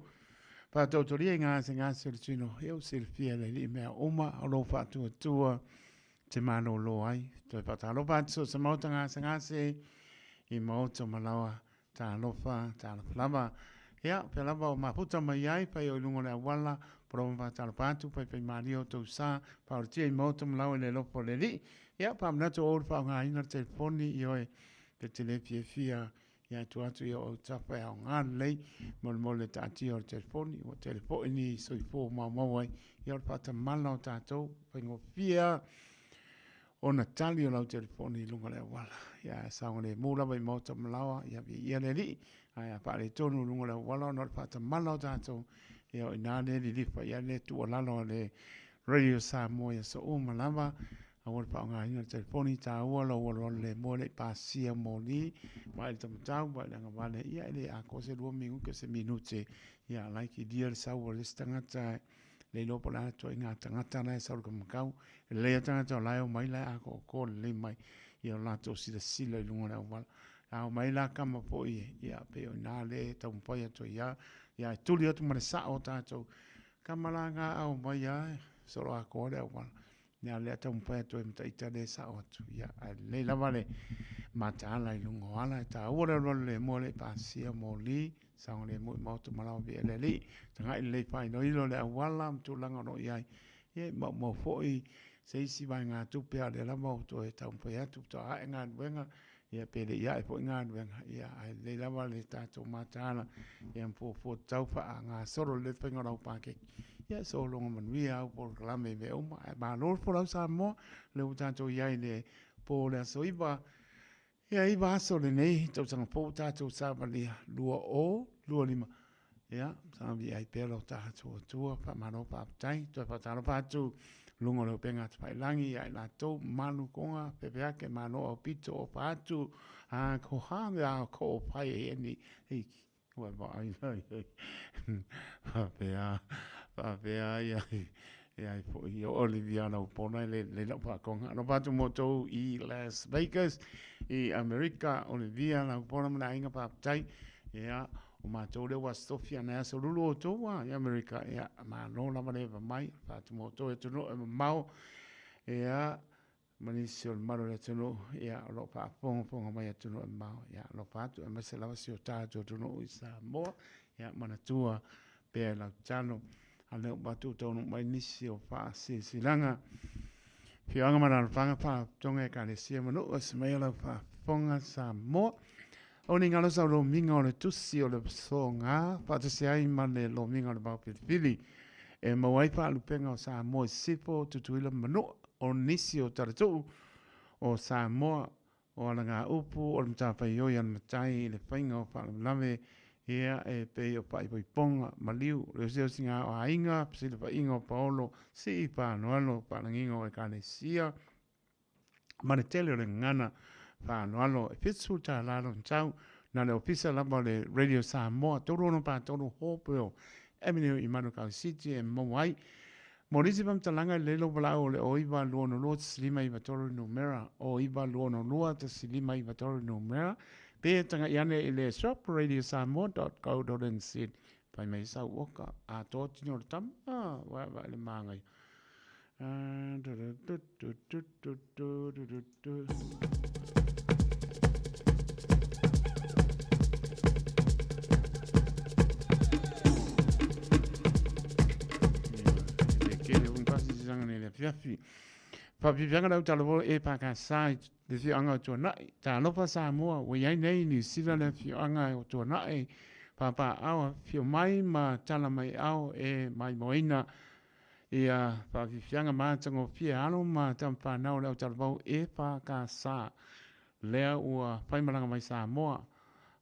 Pa tautoria ngā se ngā se le tino. Eo se le fia le li mea oma alo whatua tua te mano lo ai. Toi whataropa atu sa mauta ngā se i mauta malawa. Tālofa lava. Ia, pe lava o maputa mai ai, pai o lungo le awala, proma tālofa atu, pai mario tau sā, pa o tia i mauta malau le lopo le li. Ia, pa mnato o pa o ngā ina telefoni i oe, te telepia fia, ia tu atu i o tapa e o ngā lei, mole tāti o telefoni, o telefoni soifo mau ai, ia o pata mala o tātou, pai ngō fia, o na tali o lau telefoni lunga le wala. Ia saunga le mūla vai mauta malawa, ia vi ia le li, ia pa le tonu lunga le wala, no le pata malau tātou, ia o ina le li lipa, ia le tu o lalo le Radio Samoa, ia so o malawa, Awal pa nga ina telefoni ta wala wala le mo le pasia mo ni ma il tam tau ba nga vale ia le a cose 2 minuti che se minute ia like dia sa wala stangata le lo pola to inga tangata na sa ko makau le tangata la o mai la ko le mai ia la to si sila lunga na wala a mai la kama po ia pe na le ta un po ia to ia tuli atu ma sa o ta to kamala nga au mai ia so a ko le wala Nea lea tau mpaya to e mta ita le sa otu. Ia, le lava le mataala I lungo ala. E ta ura rolo le mo le pasia mo li. Sao le mo mautu malawa vi ele li. Tanga I le pai no ilo le awala mtu langa no iai. Ie, mo foi se isi vai ngā tupea le lava o to e tau mpaya tu. To hae ngā duenga. Ia pele ia e po ngā duenga. Ia, le lava le tato mataala. Ia mpo tau pa ngā soro le penga rau pakeki. Ia so longa manuia au por klame ve uma ba lor por au Samoa le utato ia le po le soiba ia iba so le nei to sang po tato sabalia lua lima ia sa vi ai pelo tato tua pa mano pa tai to pa tano pa tu lungo le penga pa langi ia la to manu konga pepea ke mano o pito o pa tu a ko hanga ko pai ni wa ba ai Pavea ia po I Olivia no pona le no pa konga no pa tu moto I Las Vegas I America Olivia no pona na inga pa tai ia o ma to le was Sofia na so lulo to wa I America ia ma no la mane mai pa tu moto e tu no mau ia manisio maro le tu no ia lo pa ponga mai tu no mau ia lo pa tu ma se la sio ta tu no I Samoa ia mana tua pe la chano ale batu tonu mai nisi o pa silanga fianga mana fanga pa tonga ka le sia mano o smaila pa fonga Samoa oni ngalo sa lo minga o le tusi o le songa pa te se ai mane lo minga o le ba pili e mawai pa lupenga o Samoa sipo tutuila mano o nisi o taratu o Samoa o alanga upu o le mtapa yoya matai le fainga o pa lave ia e pe o pai ponga maliu le se singa o ainga psile pa ingo paolo si pa no pa ngingo e kanesia mane tele o ngana pa no e pitsu ta la no tau na le ofisa la le Radio Samoa toro no pa toro hopo emine I manu ka city e mowai Morisi pam talanga le lo bala o le oiva luono lo slima I vatoro numera o iva luono lua te slima I vatoro numera pe tanga iane I le shop radiosamoa.co.nz pai mai sa woka a to tino tam wa le mangai Kele un pasi sanga ne le fiafi pa pianga da talo e pa ka sai de fi anga to na ta no pa Samoa we ai nei ni sila le fi anga o to na e pa au fi mai ma tala mai au e mai moina ia pa pianga ma tango fi alo ma tampa na o talo e pa ka sa le ua pai malanga mai Samoa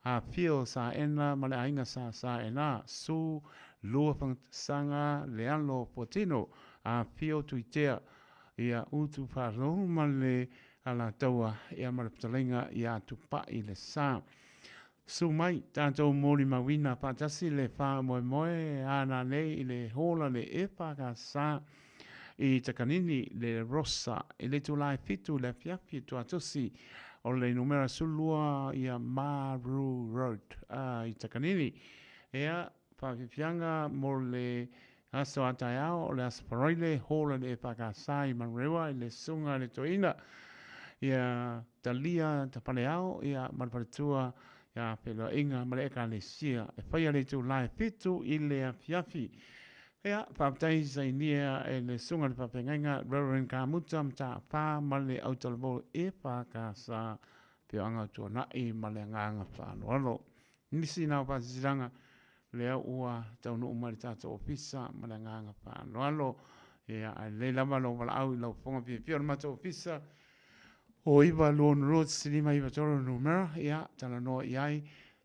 a fio sa ena male ainga sa ena su lua pang sanga lealo potino a fio tuitea ia utu paro male ala taua ia maraptalenga ia tupa I le sa su mai tanto mori mawina patasi le fa moe ana nei I le hola le epa ka sa I takanini le rosa I le tulai fitu le fiafi tu atosi o le numera sulua ia Maru Road I takanini ia pafianga mo le aso atayao o le asparoile hola le epa ka sa I manrewa I le sunga le toina ia talia tapaleao ia malpatua ia pelo inga maleka le sia e fai le tu lai fitu I le afiafi ia paptai sainia e le sunga le papengainga Reverend Kamutam ta pa male autalbo e pa kasa pio anga tu na I male nganga fa no nisi na pa siranga le ua tau no umari tato ofisa male nganga fa no ia le lava lo wala au lo fonga pio mato ofisa o iwa luon road silima iwa toro numera ia tala no iai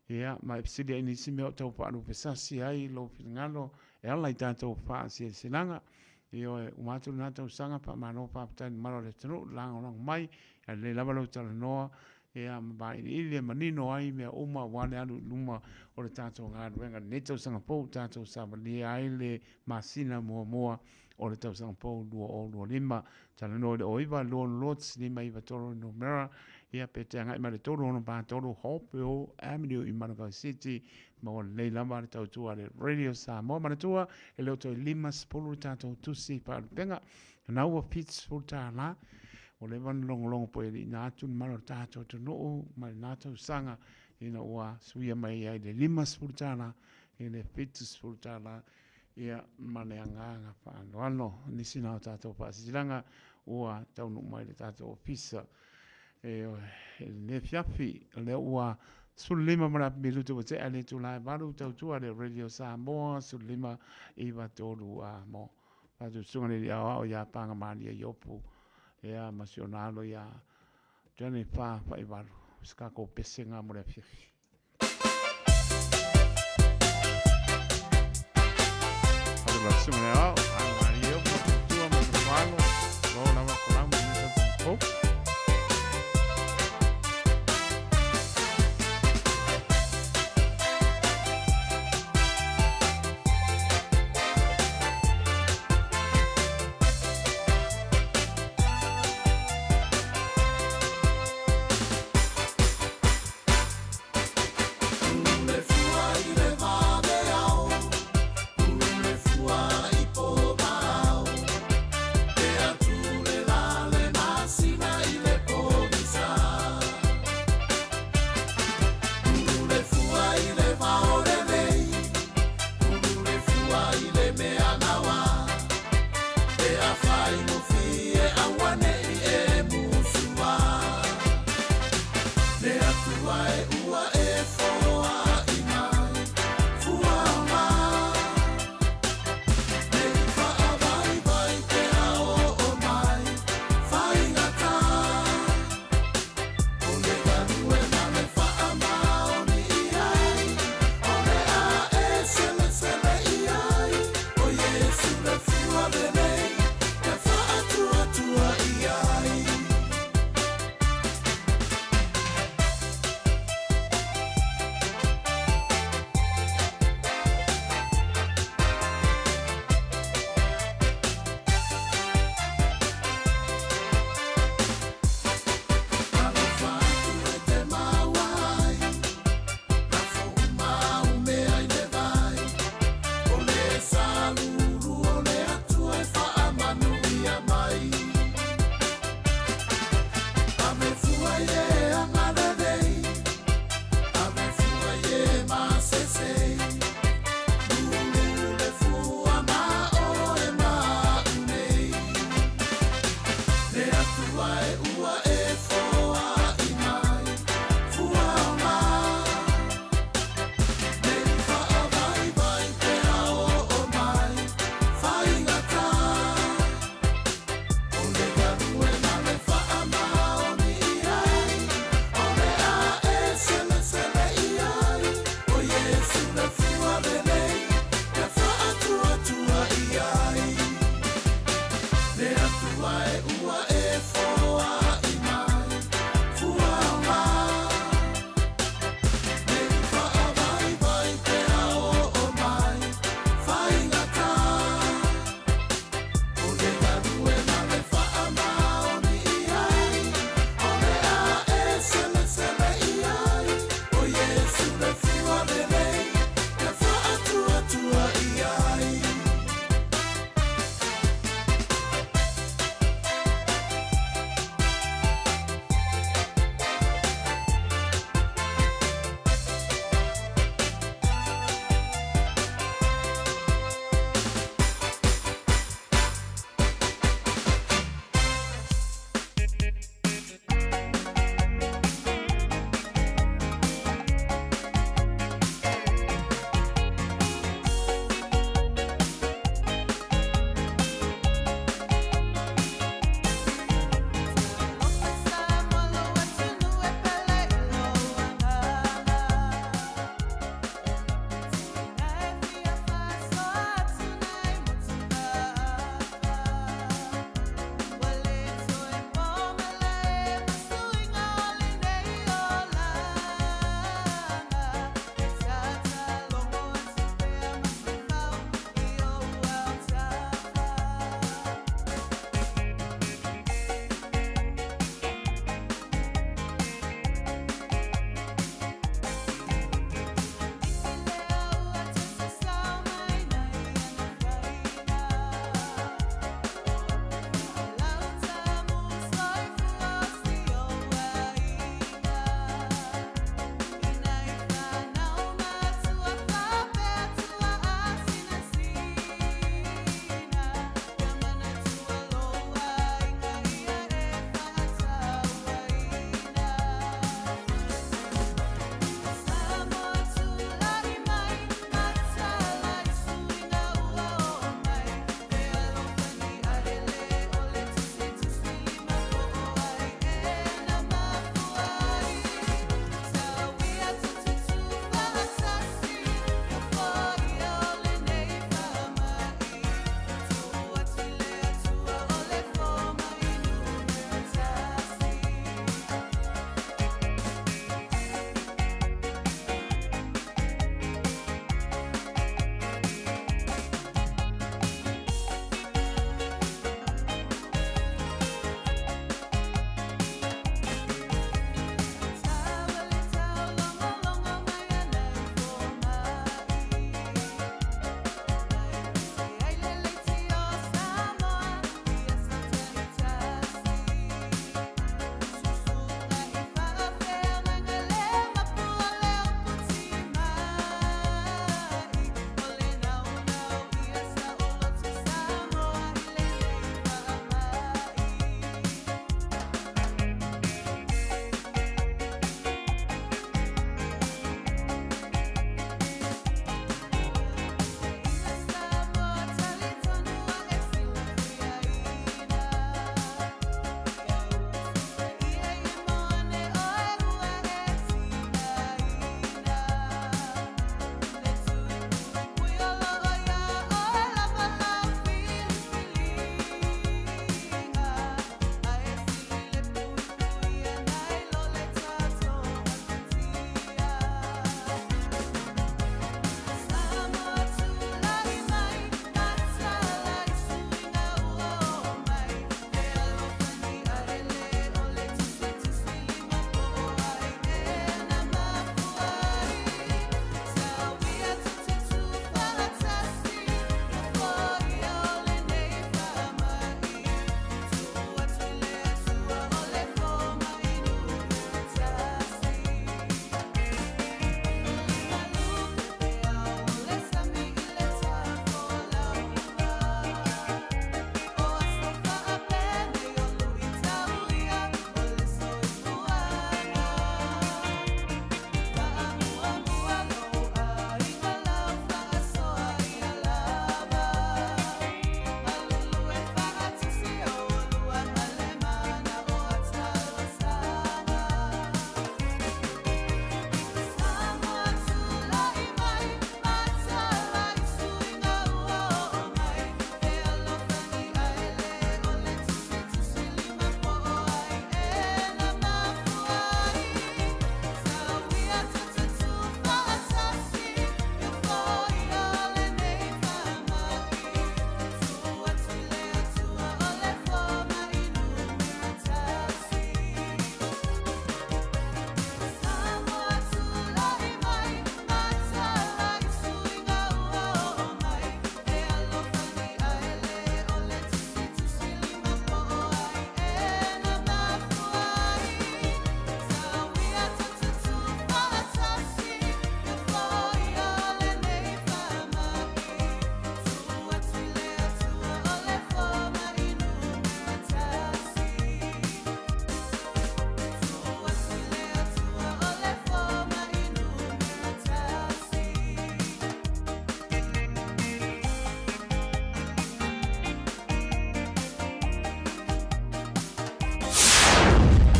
ia mai psidia ini sime o tau pa alu pesasi ai lo filngalo e ala i tātou wha silanga Io e umatu na tau sanga pa mano pa tani maro le tanu langa lang mai e le lava lo tala noa e a mabai ili e manino ai mea uma wane anu luma o le tātou ngā ruenga ne tau sanga pou tātou sabali ai le masina mua mua o le tau sanga pou lua o lua lima tala noa le oiva lua lots lima iwa toro no mera ia pe te angai ma le toro ono pa toro Hope o Avenue i Manukau City ma o le lama le tau tua le Radio Samoa Manatua e leo toi lima spolu le tātou tusi pa penga na ua pits full tā la o le van long po e na atu maro tātou tu no ma na tau sanga ina ua suia mai ai le lima spolu tā la e le pits full tā la ia mane anga pa ano nisi na tātou pa silanga ua tau no mai le tātou pisa e le fiafi le ua sulima mara milutu wa te ale tu lai baru tau tua le Radio Samoa sulima iwa tolu a mo patu sunga ni awa o ya panga mani a yopu e a masionalo ya jane pa pa iwaru skako pesenga mora fiafi patu la sunga ni awa a mani yopu tua mo mwalo lo nama kolamu nisa tsampo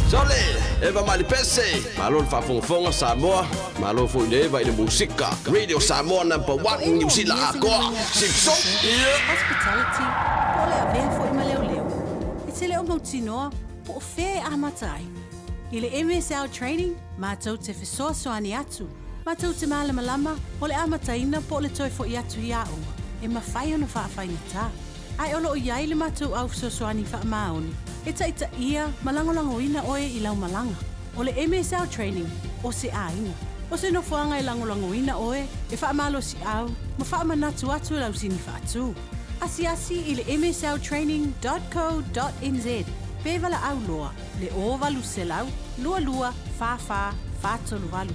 Sole, eva mali pese. Malo le whafongafonga Samoa. Malo fo ineva i le musika. Radio Samoa #1 New Zealand akoa. Sipso. Hospitality, po le avea fo ima leo leo. E te leo mautinoa, po fe a matai. I le MSL training, mātou te whesoa soani atu. Mātou te malama lama, o le amataina po le toi fo i atu hi aua. E mawhai ona whaafai ta. Ai olo o iai le mātou au soani wha maoni. E taita ia malangolango ina oe i lau malanga. O le MSL training, o se aina. O se no fuanga i langolango ina oe, e wha malo si au, ma wha manatu atu lau sini wha atu. Asi i le msltraining.co.nz. Pevala au loa, le o valu se lau, lua, fa, tolu valu.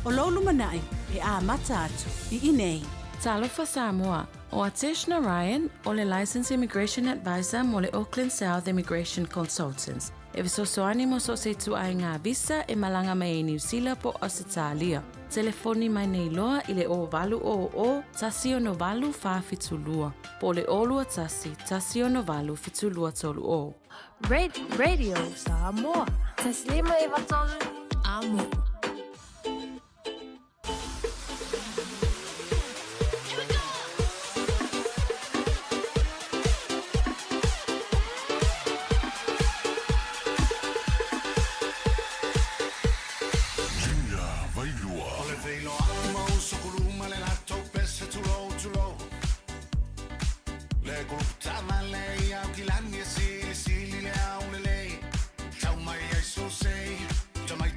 O lolu manai, e a mata atu, i inei. Talofa Samoa, o Ateshna Ryan, o le Licensed Immigration Advisor mo le Auckland South Immigration Consultants. E visosoani mo so se tu ai ngā visa e malanga mai e New Zealand po Australia. Telefoni mai nei loa i le o valu o tasi o no valu fa fitulua. Po le olua tasi o no valu fitulua tolu o. Radio Samoa. Taslima iwatolu amo. Tau mai ai so sei, tau mai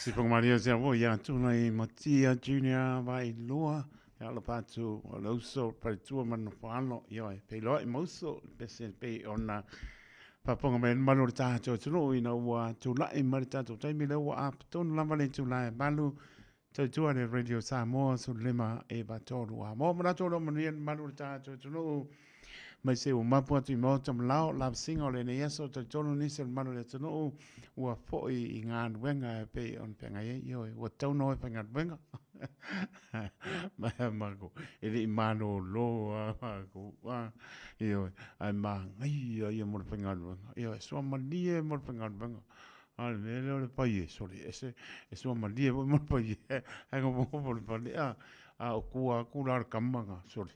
Si Maria se vo ia tuna I Matia Junior vai lua. Ya la patu o lo so per tu man fano io e pe lo moso pe se pe ona paponga men malu tato tunu ina wa tu la I mar tato tai mi le wa ap ton la vale tu la balu tu ane radio Samoa su lema e batolu a mo mana tolo manien malu tato tunu mai se o mapu atu I mo tam lao la singa le ne yeso tolo ni se malu le tunu wa fo I ngan wenga pe on penga ye io wa tau no e penga wenga Mago, ele imano lo mago, io ai mang, ai mo pengal, io so malie mo pengal bang. Al velo le paie, sorry, ese so malie mo paie. Ai mo mo paie. O kula kamanga, sorry.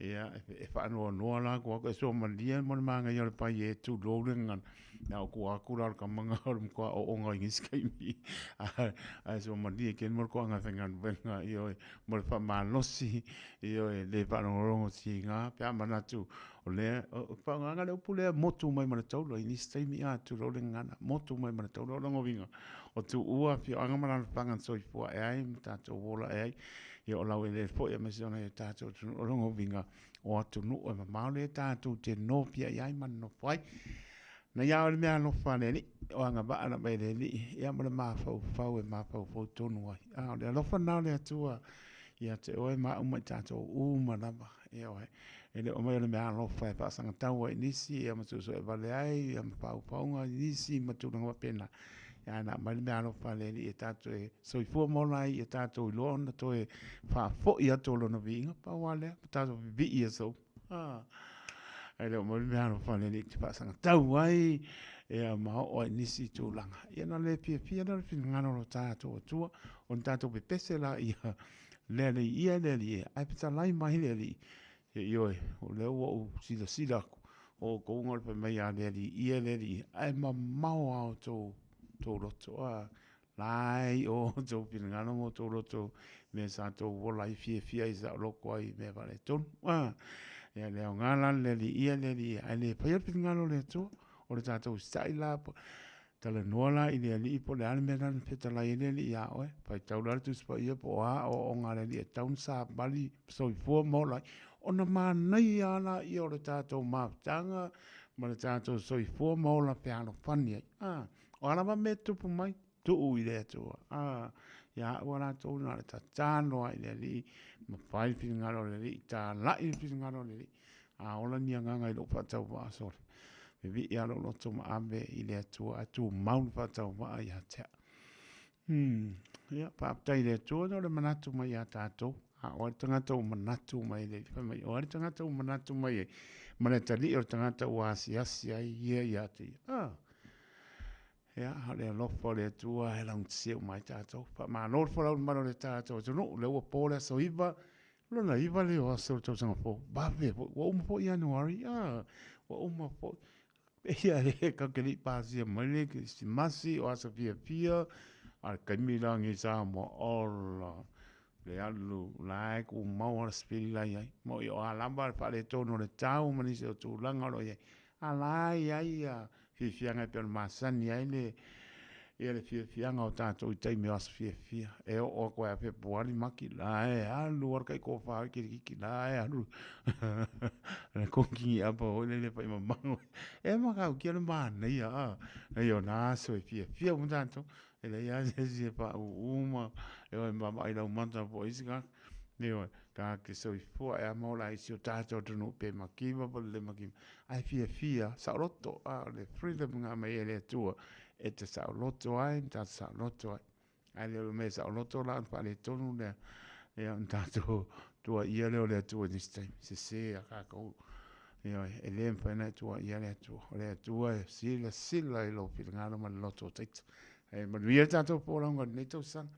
Ia e fa no la ko so malie mo manga yo le paie tu lo ngan. Na ku la kamanga ko o nga ngiskai mi. Ai so malie ken mo ko nga fengan venga io mo fa malosi io le pa no si nga pa manatu o le pa nga le pule motu mai mana tau lo ini stai mi tu lo ngana motu mai mana tau lo ngovinga o tu ua fi anga mana pangan so I fu ai ta to wola ai io la le fo ia mesiona e ta to o ngovinga o tu no e ma le ta tu te no pia ai man no fai na ia le mea no fane ni o anga ba ana mai le ni ia mo le ma fau e ma fau tonu ai le lo fa na le tua ia te o ma uma tato uma lava ia o ele o mai le mea no fa pa sanga tau ai nisi ia ma so e vale ai ia ma pau nga nisi ma tu nga pena ia na mai le mea no fa le ni tato e so I fu mo lai ia tato I lo na to e fa fo ia to lo na vinga pa wale tato vi ia so ele o mai le mea no fa le ni pa sanga tau ai ia ma o nisi tu langa ia na le pia na fin ngano lo tato tua on tato pe pese la ia lele ia lele ai pita lai mai lele io o le o sila o ko ngol pe mai a lele ia lele ai ma mau au to roto a lai o to pinangano mo to roto me sa to vola I fia isa lo koi me vale ton ia le ngala lele ia lele ai le pa pinangano le to o le tato stai la tala nola I le ali po le almena peta la ile li ya oe pa taula tu spa ia po a o ngale li taun sa bali so I fu mo la ona ma nei ala I o le tato ma tanga ma le tato so I fu mo la pe ano fani o ala ma me tu pu mai tu u ile tu ya ora to na le tatano ai le li ma fai ngalo le li ta la I ngalo le li ola ni nga I lo pa tau va so vi ia lo to ma ame I le atu maun pa tau ma ia te ia pa tai le tu no le manatu mai ia tato o tanga to manatu mai le mai o tanga to manatu mai mana tali o tanga to asia ia te ia le lo fo le tu e lang siu mai tato pa ma no fo la ma le tato no le o po le so iva lo na iva le o so to sanga fo ba ve o mo fo January o mo fo ia le ka ke li pasi mai le ki si masi o asa pia al kamila ngi sa mo all le alu like o mau spili la ia mo yo alamba pa le tono le tau mani se tu langa lo ia ala ia fianga per masani ia le ia le fianga o tato I tai me as fia e o ko a pe boali maki la e alu or kai ko fa ki la e alu le kongi apa o le pa mamang e ma ka ki le man ia e yo na so fia un tanto e le ia se pa uma e o mama I la manta po isga Neo ka ke so fo e mo la si o tato no pe makiva po le makiva ai fia sa roto le freedom nga me le tua e te sa loto ai ta sa loto ai le me sa loto la pa le tonu le e un tato tua ia le tua this time se ka ko e le pa na tua ia le tua sila lo pilngalo ma loto tit e ma via tato po longa ne to san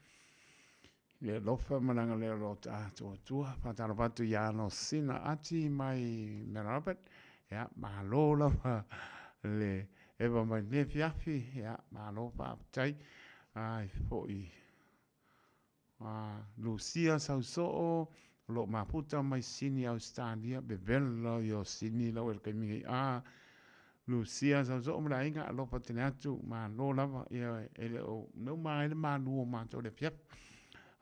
le lofa mananga le rota tua pa patu ia no sina ati mai merabet ya malola le eva mai ne fiafi ya malo pa tai ai foi Lucia Sauso lo maputa mai sini Australia bevelo yo sini lo el kemi Lucia sa so mra inga lo pa tene atu ma lo lava ia ele o no mai le manu ma to le piap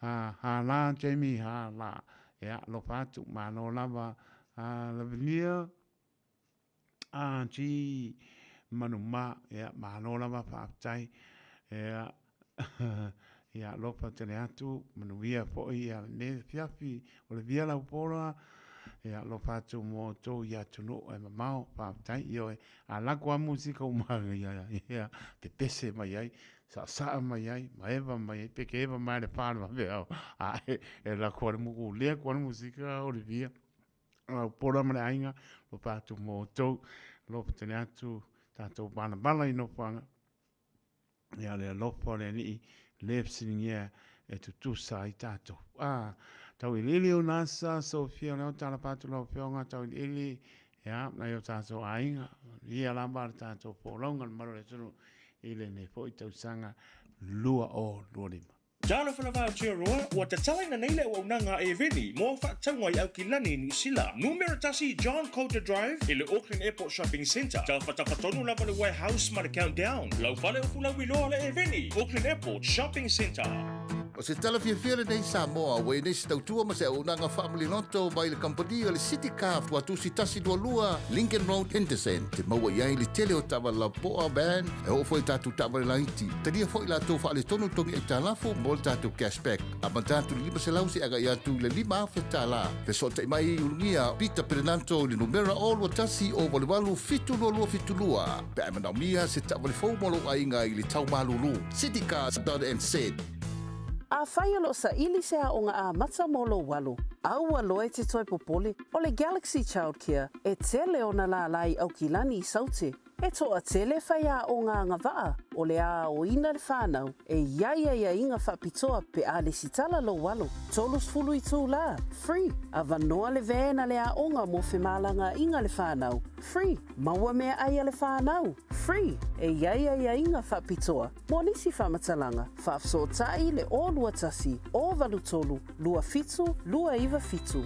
ha la Jamie ha la ia lo pa tu ma lo lava la venia ji manu ma ia ma lo lava pa tai ia ia lo pa tene atu manu ia po ia le piapi o le via la pora ia lo pa tu mo to ia tu no e mau pa tai io a la qua musica umana ia te pese mai ai sa mai ai mai va mai perché va mai le pa va veo e la qua mu le qua musica o via a pora mai ainga lo pa tu mo to lo tene atu tato bana ino panga ia le lo pore ni le singia e tu sai tato tau ilili o nasa Sofia na tala patu lo pionga tau ilili ya na yo tato ainga ia lambar tato polonga maro le tunu ile ne foi tau sanga lua o lima. Jana fana vau tia roa, ua te tala na neile o nanga e veni, mo fa tangwai au ki lani New Zealand. Numero tasi John Coulter Drive, ile Auckland Airport Shopping Centre. Tau whatafatonu lava le warehouse ma le countdown. Lau fale o fula wiloa le e veni, Auckland Airport Shopping Centre. O se tala fiafia nei Samoa, wei nei se tautua ma se au nanga family noto mai le company o le City Car tua tu si tasi dua lua Lincoln Road Henderson. Te maua iai le tele o tawa la poa band e o foi tatu tawa le laiti. Tania foi la tau wha le tonu tongi e talafo mo le tatu cashback. A ma tatu lima se lausi aga ia tu le lima afe tala. Pe so te mai ulungia Peter Perenanto le numera o lua tasi o wale walu fitu lua. Pe ama naumia se tawa le fau molo ainga i le tau malulu. citycars.nz. A whai alo sa ili se a o ngā a mata molo walu. Au aloe te toi popole o le Galaxy Childcare e tele o na la lai au ki lani I saute. E toa tele whai a o ngā ngawaa o le a o ina le whānau e ia inga whapitoa pe a le sitala lo walu. Tolus fulu I tū la. Free. A vanoa le vēna le a onga mo whemalanga inga le whānau. Free. Maua mea aia le whānau. Free. E ia inga whapitoa. Mo nisi whamatalanga. Whafso tai le o lua tasi. O valu tolu. Lua fitu. Lua iwa fitu.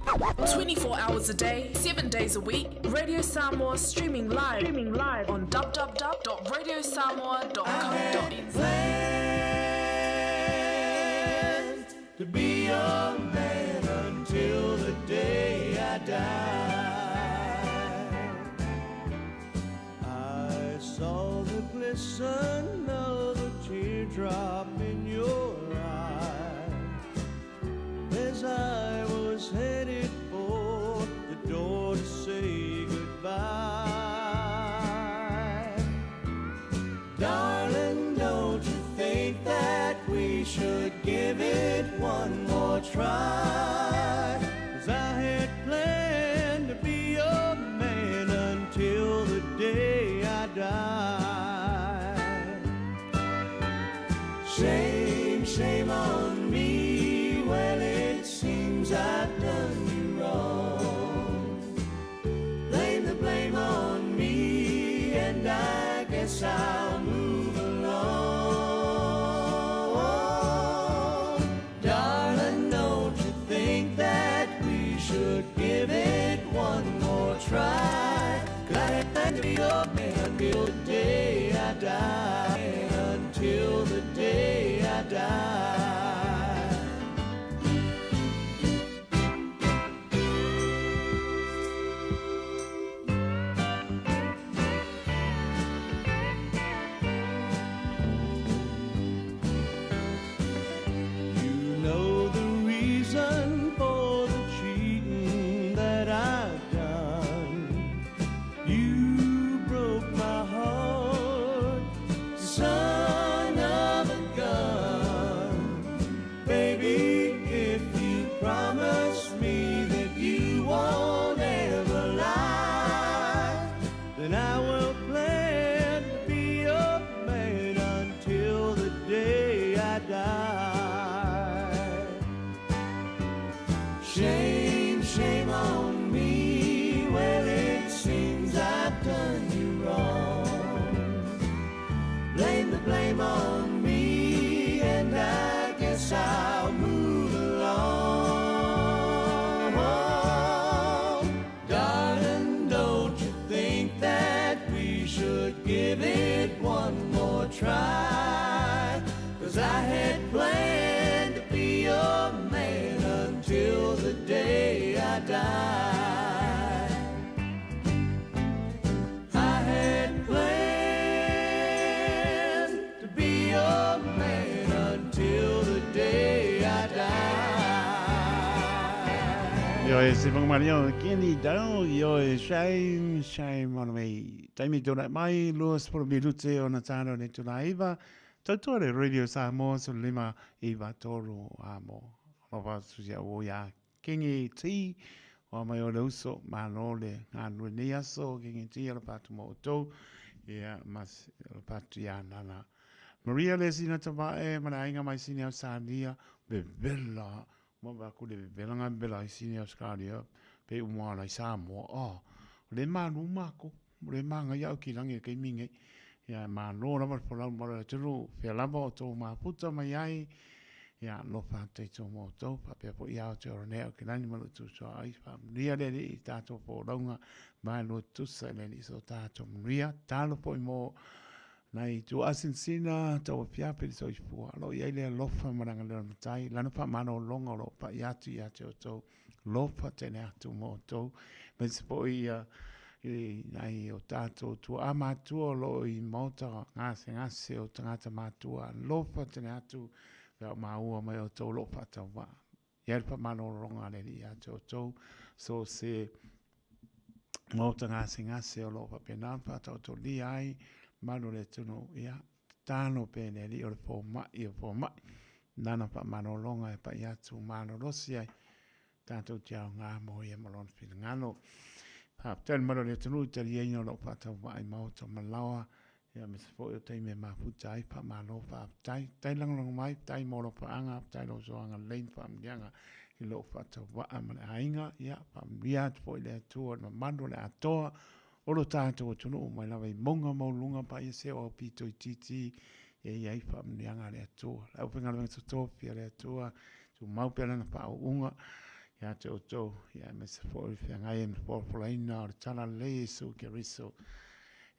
24 hours a day, 7 days a week. Radio Samoa streaming live on www.radiosamoa.com.nz. To be a man until the day I die. I saw the glisten of a teardrop in your eye as I was headed for the door to say goodbye. Darling, don't you think that we should give it one more try? 'Cause I had planned to be your man until the day I die. Shame on me. Well, it seems I've done you wrong. Blame the blame on me, and I guess I'll move along. Darling, don't you think that we should give it one more try? 'Cause I had to be your man until the day I die. Until the day I die. should give it one more try. 'Cause I had planned to be your man until the day I die. I had planned to be your man until the day I die. Yo e se mga mario kini dau yo e shame on me. Taimi tona mai los por minute ona tano ne tona iva. Totore radio Samoa so lima iva toro amo. Ova susia o ya kingi ti o mai o uso manole nganu ni aso kingi ti ala patu moto ya mas patu ya nana. Maria Lesina tava e mana inga mai sini sandia be bella mo va ku de bella nga bella sini Australia pe umala Samoa oh le manu mako le manga ya ki lange ke minge ya ma no na ma pola mo tru fe la mo to ma puta mai ai ya lo fa te to mo to pa pe po ya to ne ke nani mo tu so ai fa ria de ta to po longa ma no tu sa le ni so ta to ria ta lo po mo nai tu asin sina to pia pe so i fu lo ia le lo fa ma nga le tai la no fa ma no longa lo pa ya to lo fa te ne tu mo to me se po ia ai o tato tu amatua lo i mota ngase o tangata matua lofa tene atu ka maua mai o tau lofa tawa yerpa mano ronga le i ato tau so se mota ngase o lofa penampa tau to li ai mano le tuno ia tano pene li o le po ma nana pa mano longa e pa iatu mano rosi ai tato tiao ngā mo ia malon fina ngano ten maro le tunu te lienyo lo pata vai mau to malawa ya me fo yo te me ma putai pa ma no pa tai lang mai tai mo lo pa anga tai lo so anga lein pa mianga i lo pata wa ama ainga ya pa mia fo le tu no mando le atoa o lo tato tunu mai la vai monga mo lunga pa i se o pito titi e ia pa mianga le atoa la upenga le to pia le atoa tu mau pela na pa unga ya to ya me se fo fe ngai en fo laina o tala le so ke riso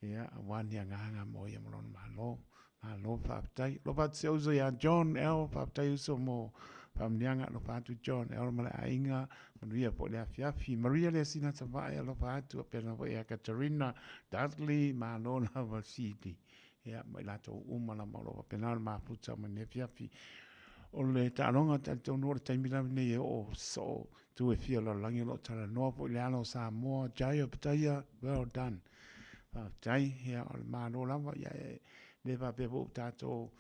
ya wan ya nga mo ya molon malo pa tai lo pa se uso ya John el pa tai uso mo pa mnyanga lo pa tu John el mala ainga Maria po le fiafi Maria le sina tava ya lo pa tu pena po ya Katerina Dudley malo na va city ya mai la to umala malo penal ma puta me ne fiafi o le taronga ta tonu o taimila nei o so tu e fia la langi lo tala no po le ano Samoa jaya ptaya well done tai ya o mano lava ya le va pe po tato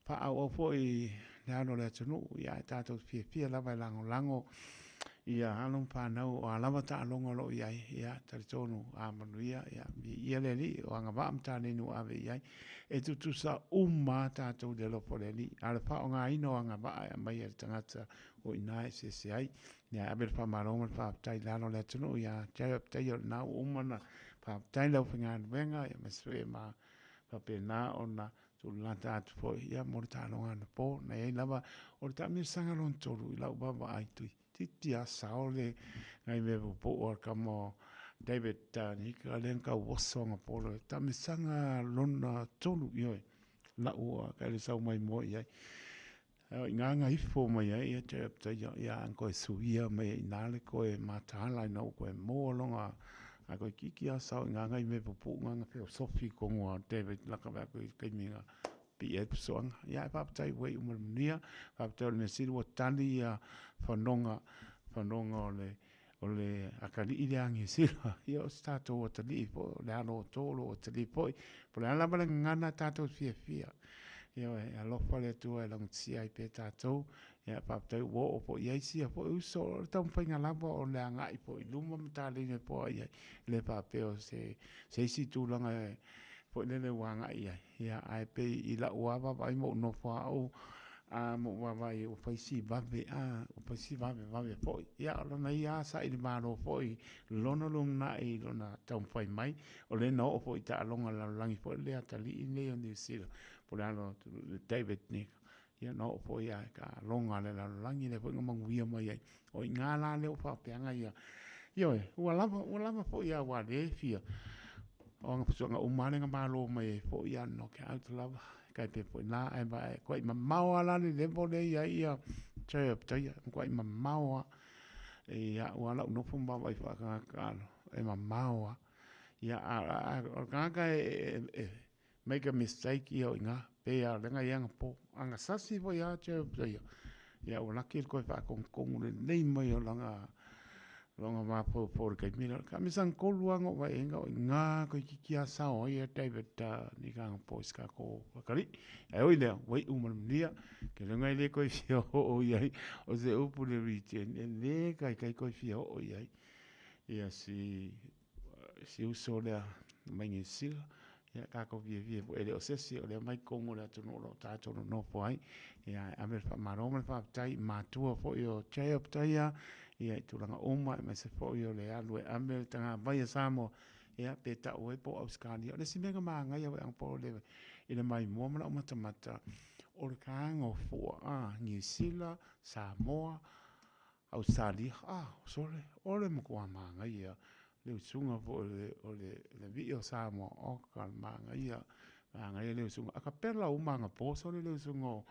pa o po i le ano le tonu ya tato fia lava lango ia alon pa na o lava ta longo lo ya ta tonu a manuia ya ia le li o anga va amta ni no ave ya e tu sa tato de lo poleli ala pa o nga ino anga va mai e tangata o ina se ai ya abel pa maroma pa tai lano le tunu ya tai na na pa tai lo finga venga ya meswe ma pa pe na ona tu lata tu po ya morta no an po na e lava o ta mi sanga lon toru la ba ai tu titi a saole ngai me po o kamo David Nika lenka wasonga polo tamisanga lona tolu yo la o ka le sa mai mo ya nga ifo mai ya te ya anko suia mai na le ko e matala no ko mo longa a ko kiki a sa nga me po nga philosophy ko ngo David la ka ba ko minga pi song ya pa tai we umnia pa tai me siru tani ya fanonga ole akali ilangi sila yo stato o tali po le ano tolo o tali poi po le ala bala ngana tato fia yo e lo fale tu e long si ai pe tato ya pa te wo o po ye si po uso tam fa ngala po o le anga i po luma mtali ne po ye le pa pe o se si tu langa po le wanga ya ai pe i la wa ba mo no fa o mo wa o faisi vabe o faisi vabe poi ya lona ia sa i mano poi lona lona i lona tau fai mai o le no poi ta longa la langi poi le atali i ne on sila poi ano David Nick ya no poi ya ka longa le la langi le poi ngomong wia mai o ngala le o fa peanga ia yo wala poi ya wa le fia o nga pusuanga umane nga malo mai po ia no ke out lava kai pe po na ai ba ko i mamau ala ni le bo le ia che ptai ko i mamau ia wala no fumba vai fa ka e mamau ia a ka make a mistake ia inga pe a lenga yang po anga sasi vo ia che ptai ia o laki ko fa kong le nei mai o langa ma po kai mira ka mi san ko luango wa enga o nga ko ki sa o ia David ni ka po ska ko kali ai oi le wai nia ke lenga le ko fio o ia o se o pu le region le kai ko fio o ia ia si uso le mai ni sil ia ka ko vie po ele o se si o le mai ko mo le tu no ta tu no po ai ia a ver fa maroma fa tai ma tu fo io che op tai ia tu langa oma me se fo io le alu e ame tanga vai samo ia pe ta o po auskani o le simenga manga ia ang po le ile mai mo mala o mata o le kango fo New Zealand Samoa Australia sole o le mo kwa manga ia le sunga fo le video Samoa o kan manga ia le sunga akapela o manga po so le sunga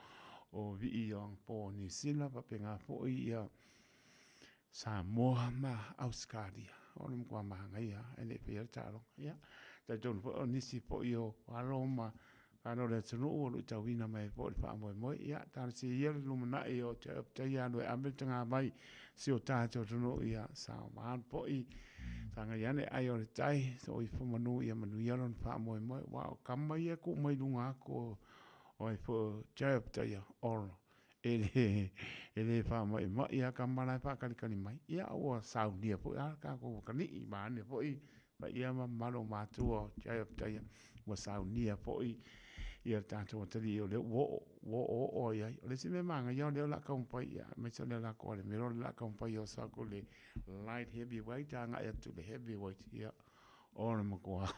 o vi yang po New Zealand pa penga fo ia Samoa ma Australia o le kwa manga ia ele pe talo ia ta jon fo nisi po io aroma ano le tunu o lu tawina mai po fa mo ia ta si ia lu na io te ia no ambe tanga mai si o ta tunu ia sa ma po i tanga ia ne ai o le tai so i fo manu ia lon fa mo wow kam mai ku mai lunga ko o fo te ia or ele fa mai ia kamala fa kali mai ia o saudia po ka ko kani ma ne po i ba ia ma malo ma tu o ia o saudia po i ia tanto te li o le o ia le si me manga ia le la kompa ia me se le la ko le me la kompa ia sa ko le light heavyweight anga ia tu le heavyweight ia o mo ko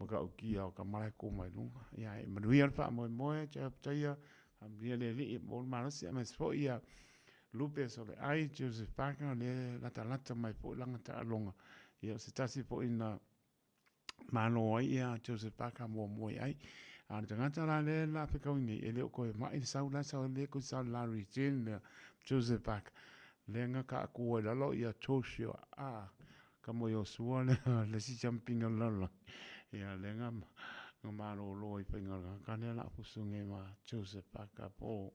o ki o kamala ko mai lunga ia me ia fa mo ia ambia le li mo mano si ama sfo ia lupe so le ai Joseph Parker le la talata mai po langa ta longa ia se tasi po ina mano ia Joseph Parker mo ai an tanga la le la pe ko ni ele ko mai sa le ko sa la region Joseph Parker le nga ka ku la lo ia Toshio ka mo yo suole le si jumping la ia le nga maro loi penga kana la pusunge ma Joseph Parker po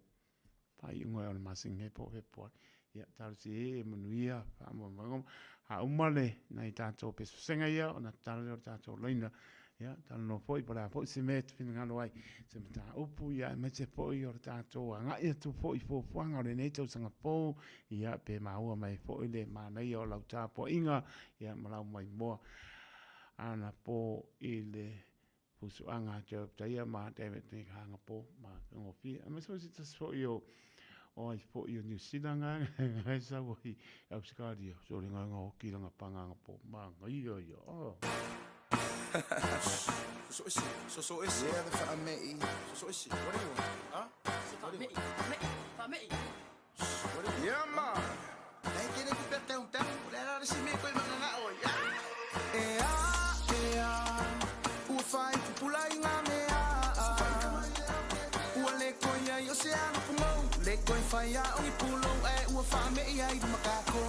pai ngo al masinge po pe po ia tal si manuia mo ha umale na tato pe senga ia na tal tato leina ia tal no foi para po si met fin ngalo ai se meta upu ia me se po i tato nga ia tu foi fo fanga le neto sanga po ia pe maua mai fo ile ma nei o lau tapo inga ia malau mai mo ana po ile pusu anga job taia ma David ni hanga po ma ngo fi ama so si so yo o po yo New Zealand nga sa wo i Australia so ringa ngo ki nga panga po ma ngai yo so is yeah the family so is what do you want family yeah man ai tiene que perte un tanto le dar si me ko nga o ya fai pula inga mea ua le koia yo se anu pungo le koi fai a ongi pulo ua fa me ia i makako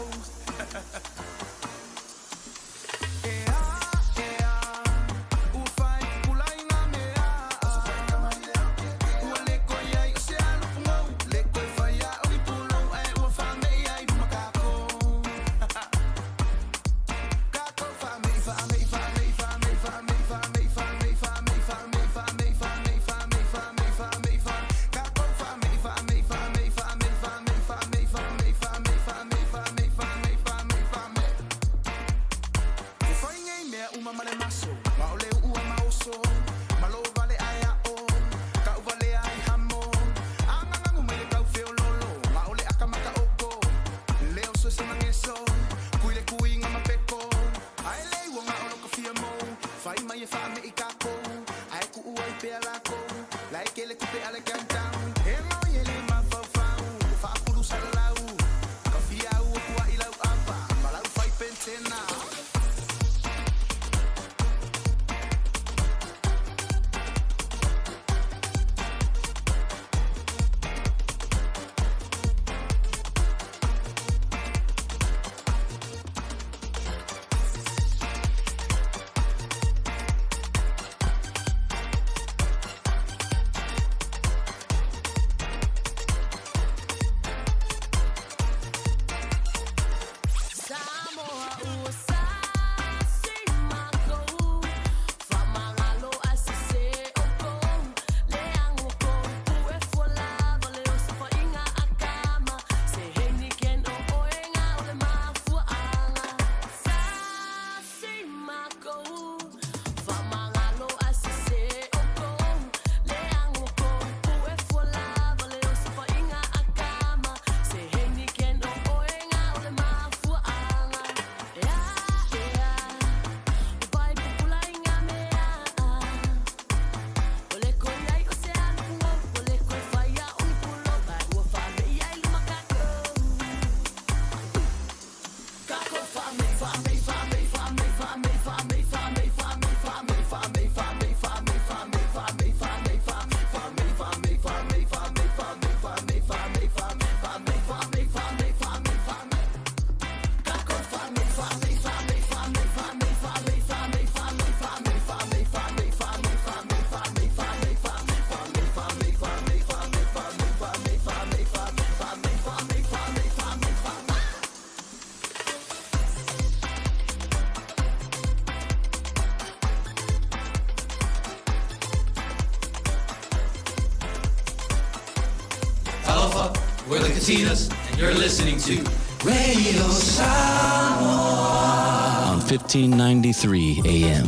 ua fai pula inga mea ua le koia yo se anu pungo le koi fai a ongi pulo ua fa me ia i makako kako fa me We're the Katinas, and you're listening to Radio Samoa on 1593 AM.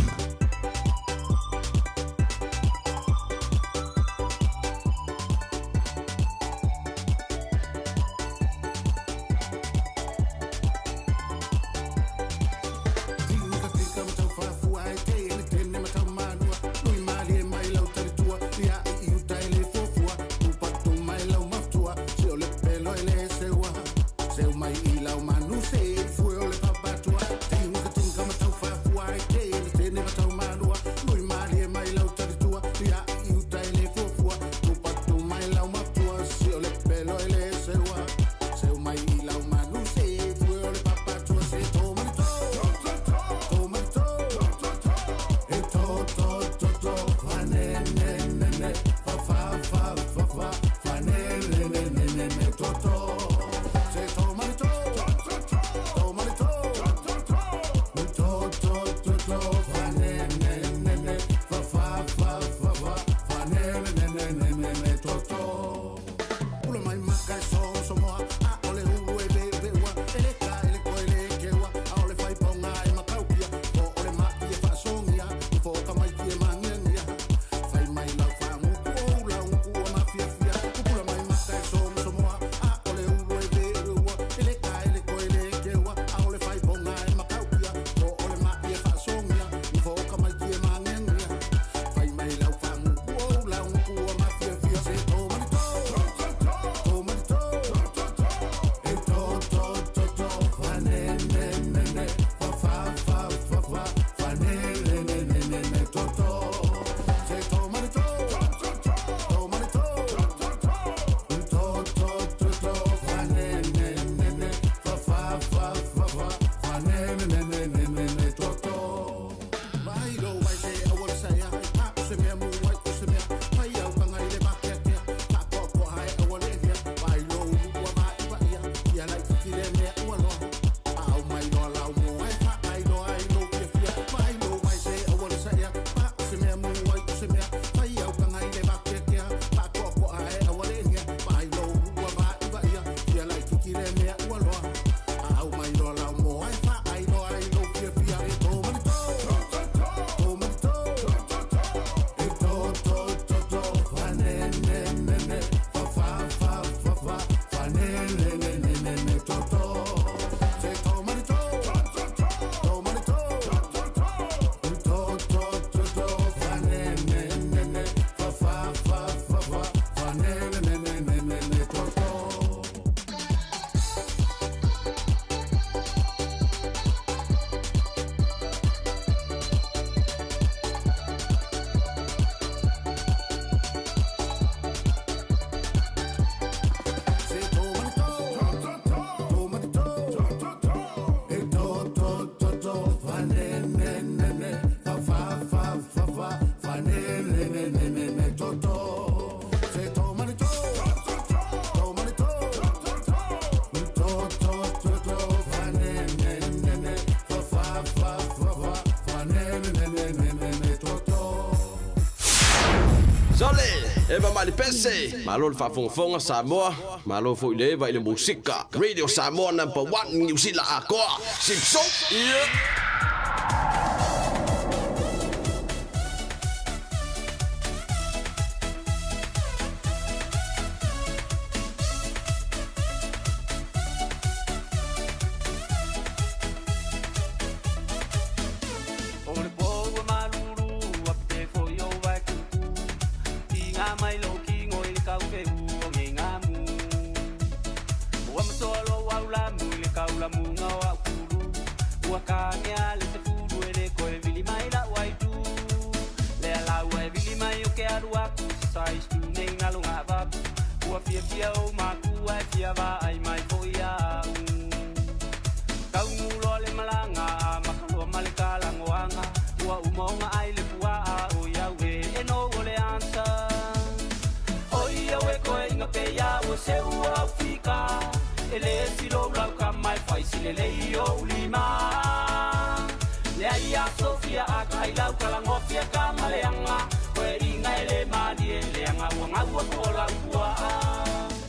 Eva Malipese, malo le whafonga Samoa, malo fo ile vai le musika. Radio Samoa #1 New Zealand akoa. Simpson. Yeah.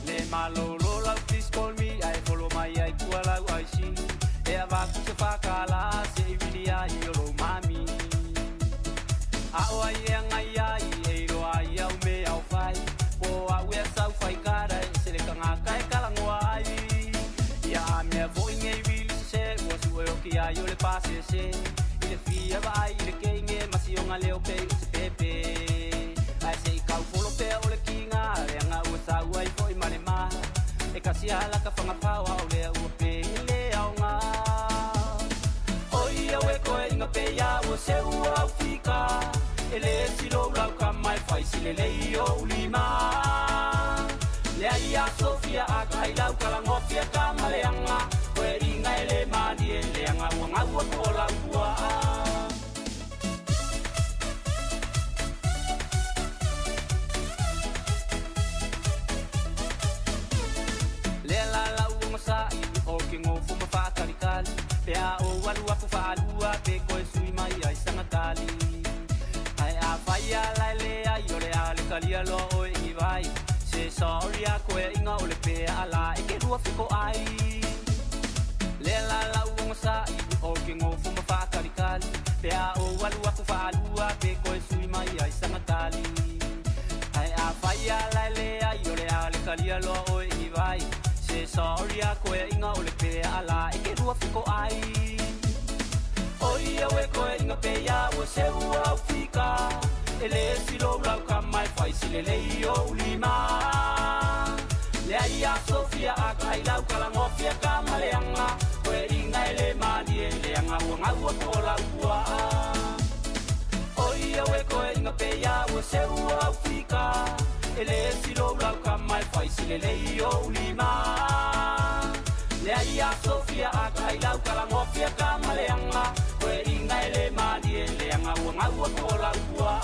Le malolo la ai e ngai ai e ro ai au me au fai o a we sau fai cara se le kanga kai kala ngoai ya me voi ngai vil se o su o ki ai o le pase se ile fia vai ile ke nge masi o ngale o pe se pepe ai se ka folo pe o le kinga le nga o sau ai foi male ma e kasi ala ka fanga pa o le o pe le au nga oi o e ko inga pe ya o se o au fika ele silo lau ka mai fai sile le o lima le ai a Sofia a kai lau ka la ngofia ka maleanga ko e ringa ele mani ele anga wanga wa ko la kua le la la u sa I o ki ngofu ma fa karikali pe a o walu aku fa alua pe ko e sui mai ai sanga kali Faya la le ai ole ale kalia lo o I vai se sorry a ko e inga ole pe ala e ke rua fiko ai le la la u sa I o ki ngofu ma fa karikali pe a o walu aku fa alua pe ko e sui mai ai sanga kali ai a faya la le ai ole ale kalia lo o I vai se sorry a ko e inga ole pe ala e ke rua fiko ai oi e ko e inga pe ya o se u au fika ele silo lau ka mai fai sile le o lima le ai a Sofia a kai lau ka la ngofia ka maleanga ko e ringa ele mani ele anga wanga ua ko la ua oi e ko e inga pe ya o se u au fika ele silo lau ka mai fai sile le o lima le ai a Sofia a kai lau ka la ngofia ka maleanga ko e ringa ele mani ele anga wanga ua ko la ua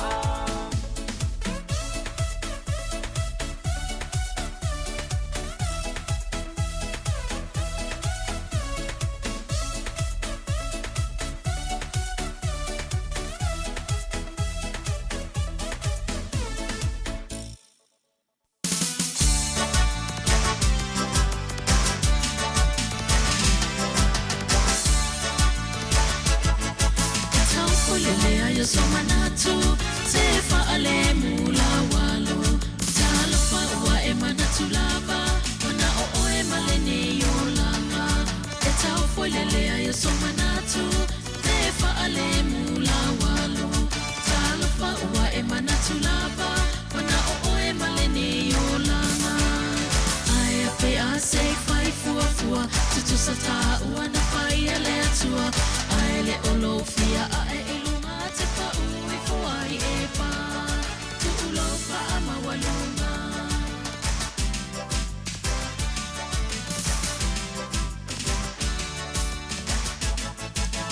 Yo so manatu se fa ale mula walo tala fa wa e manatu lava mana o e malene yo langa e tau foi lele yo so manatu se fa ale mula walo tala fa wa e manatu lava mana o e malene yo langa ai pe a se fai fua tu sata wa na fai ale atua ai le olo fia a e te pa ui fuai e pa tu ulo pa ama walunga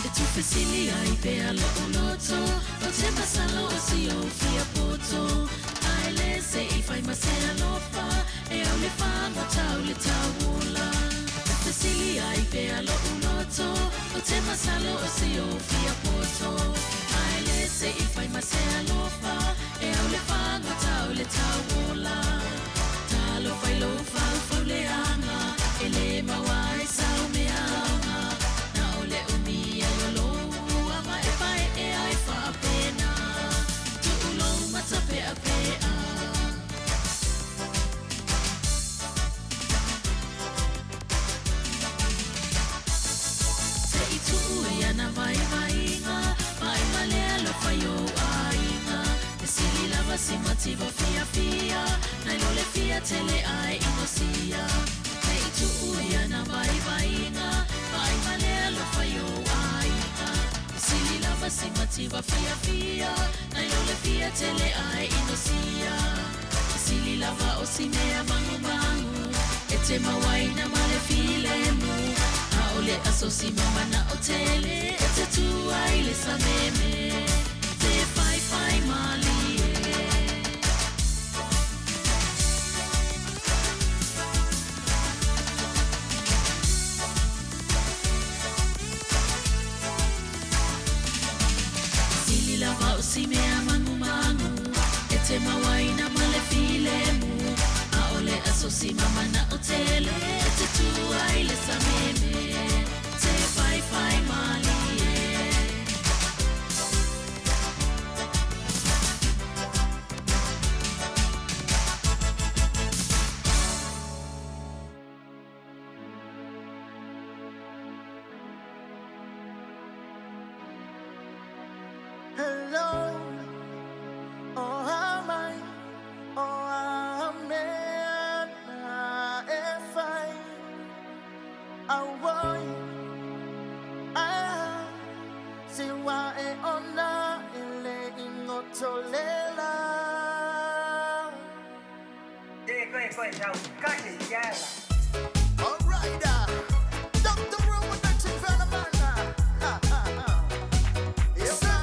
e tu fesili ai pe alo uloto o te masalo o si o fia poto ai le se I fai masera lofa e au le fango tau le tawula fesili ai pe alo uloto o te masalo o si o fia poto se I fai masea lofa e au le fango tau le tauola talo fai lofa fau le anga e le maua e sau me anga na o le umia yo lo ama e fai e ai fa pena tu ulo mata pe a pea se I tu ia na vai inga lo fayo ainga e sili lava si motiva fia fia na lo le fia tele ai inosia nei tu uia na vai vainga vai male lo fayo ainga e sili lava si motiva fia fia na lo le fia tele ai inosia e sili lava o si mea mangu mangu e te mawai na male file mu a ole asosi mama na otele e te tu ai le sameme Fai mali Sili lava o si mea mangu mangu e te mawai na male file mu a ole asosi mama na otele e te tu ai le sameme te fai mali tolela. All right, Dr. Robert Dutton Vanamana. Yes, oh,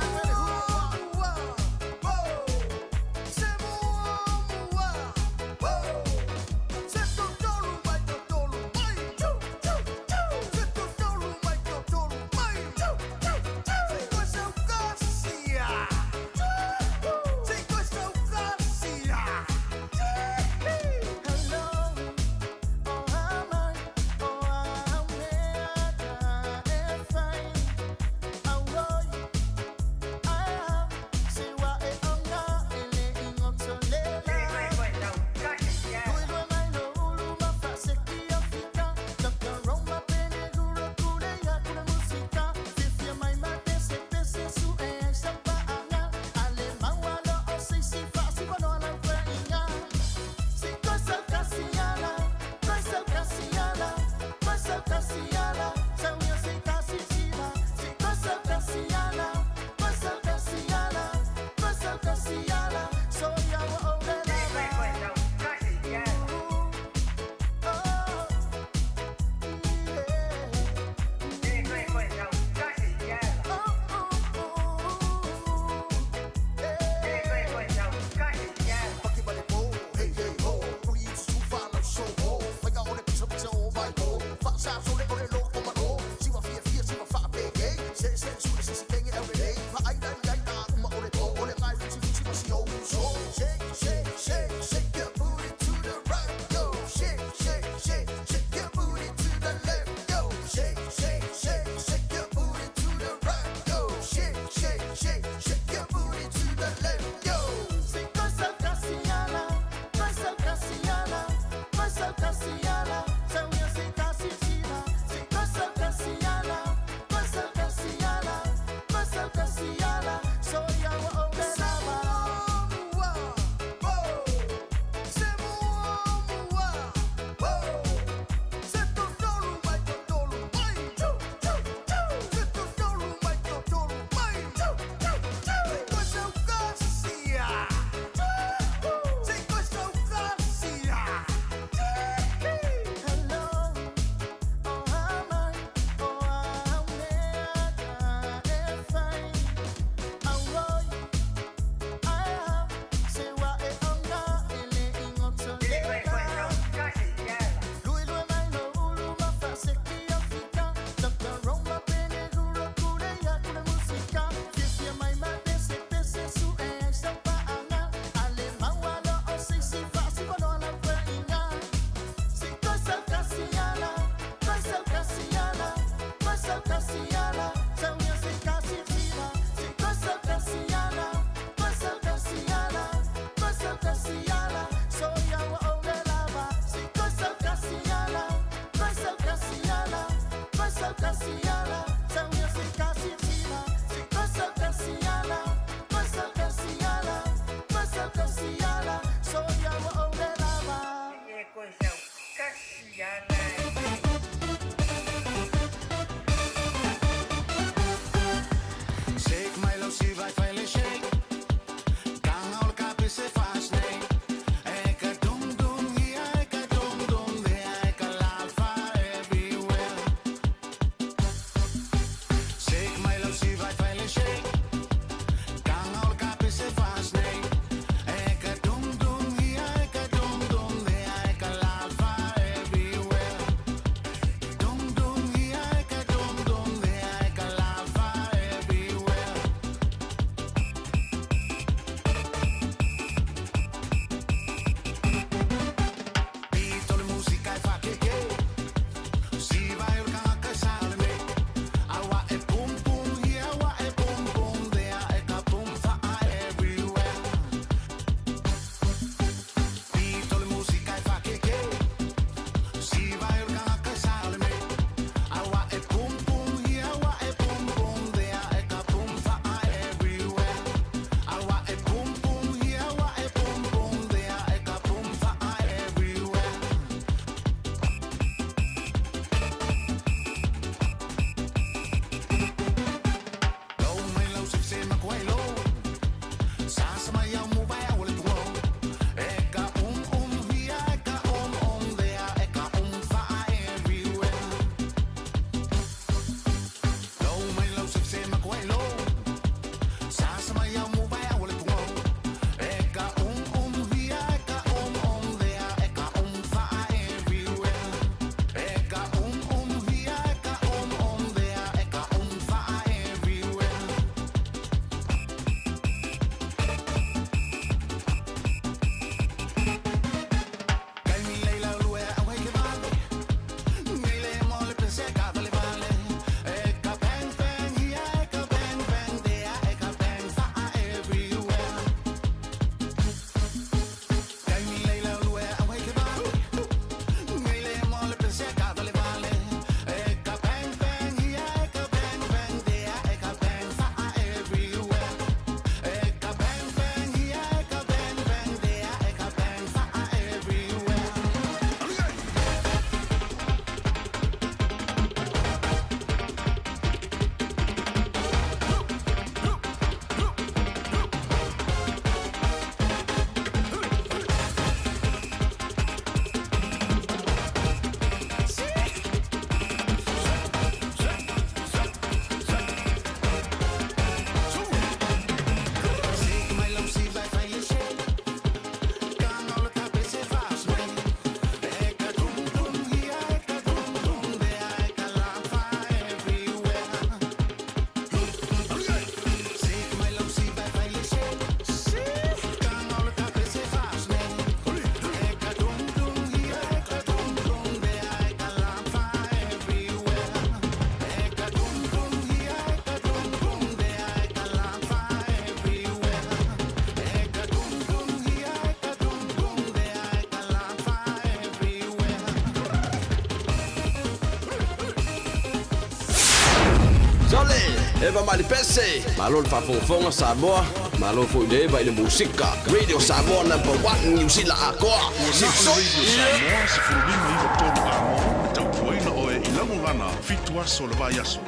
Eva Malipese, Malol Fafonfonga Samoa, Malol Fuideva i le musika, Radio Samoa #1 New Zealand akoa. Radio Samoa se fulima i tolu amo, tau tuaina oe i langungana, fitua so le vai aso.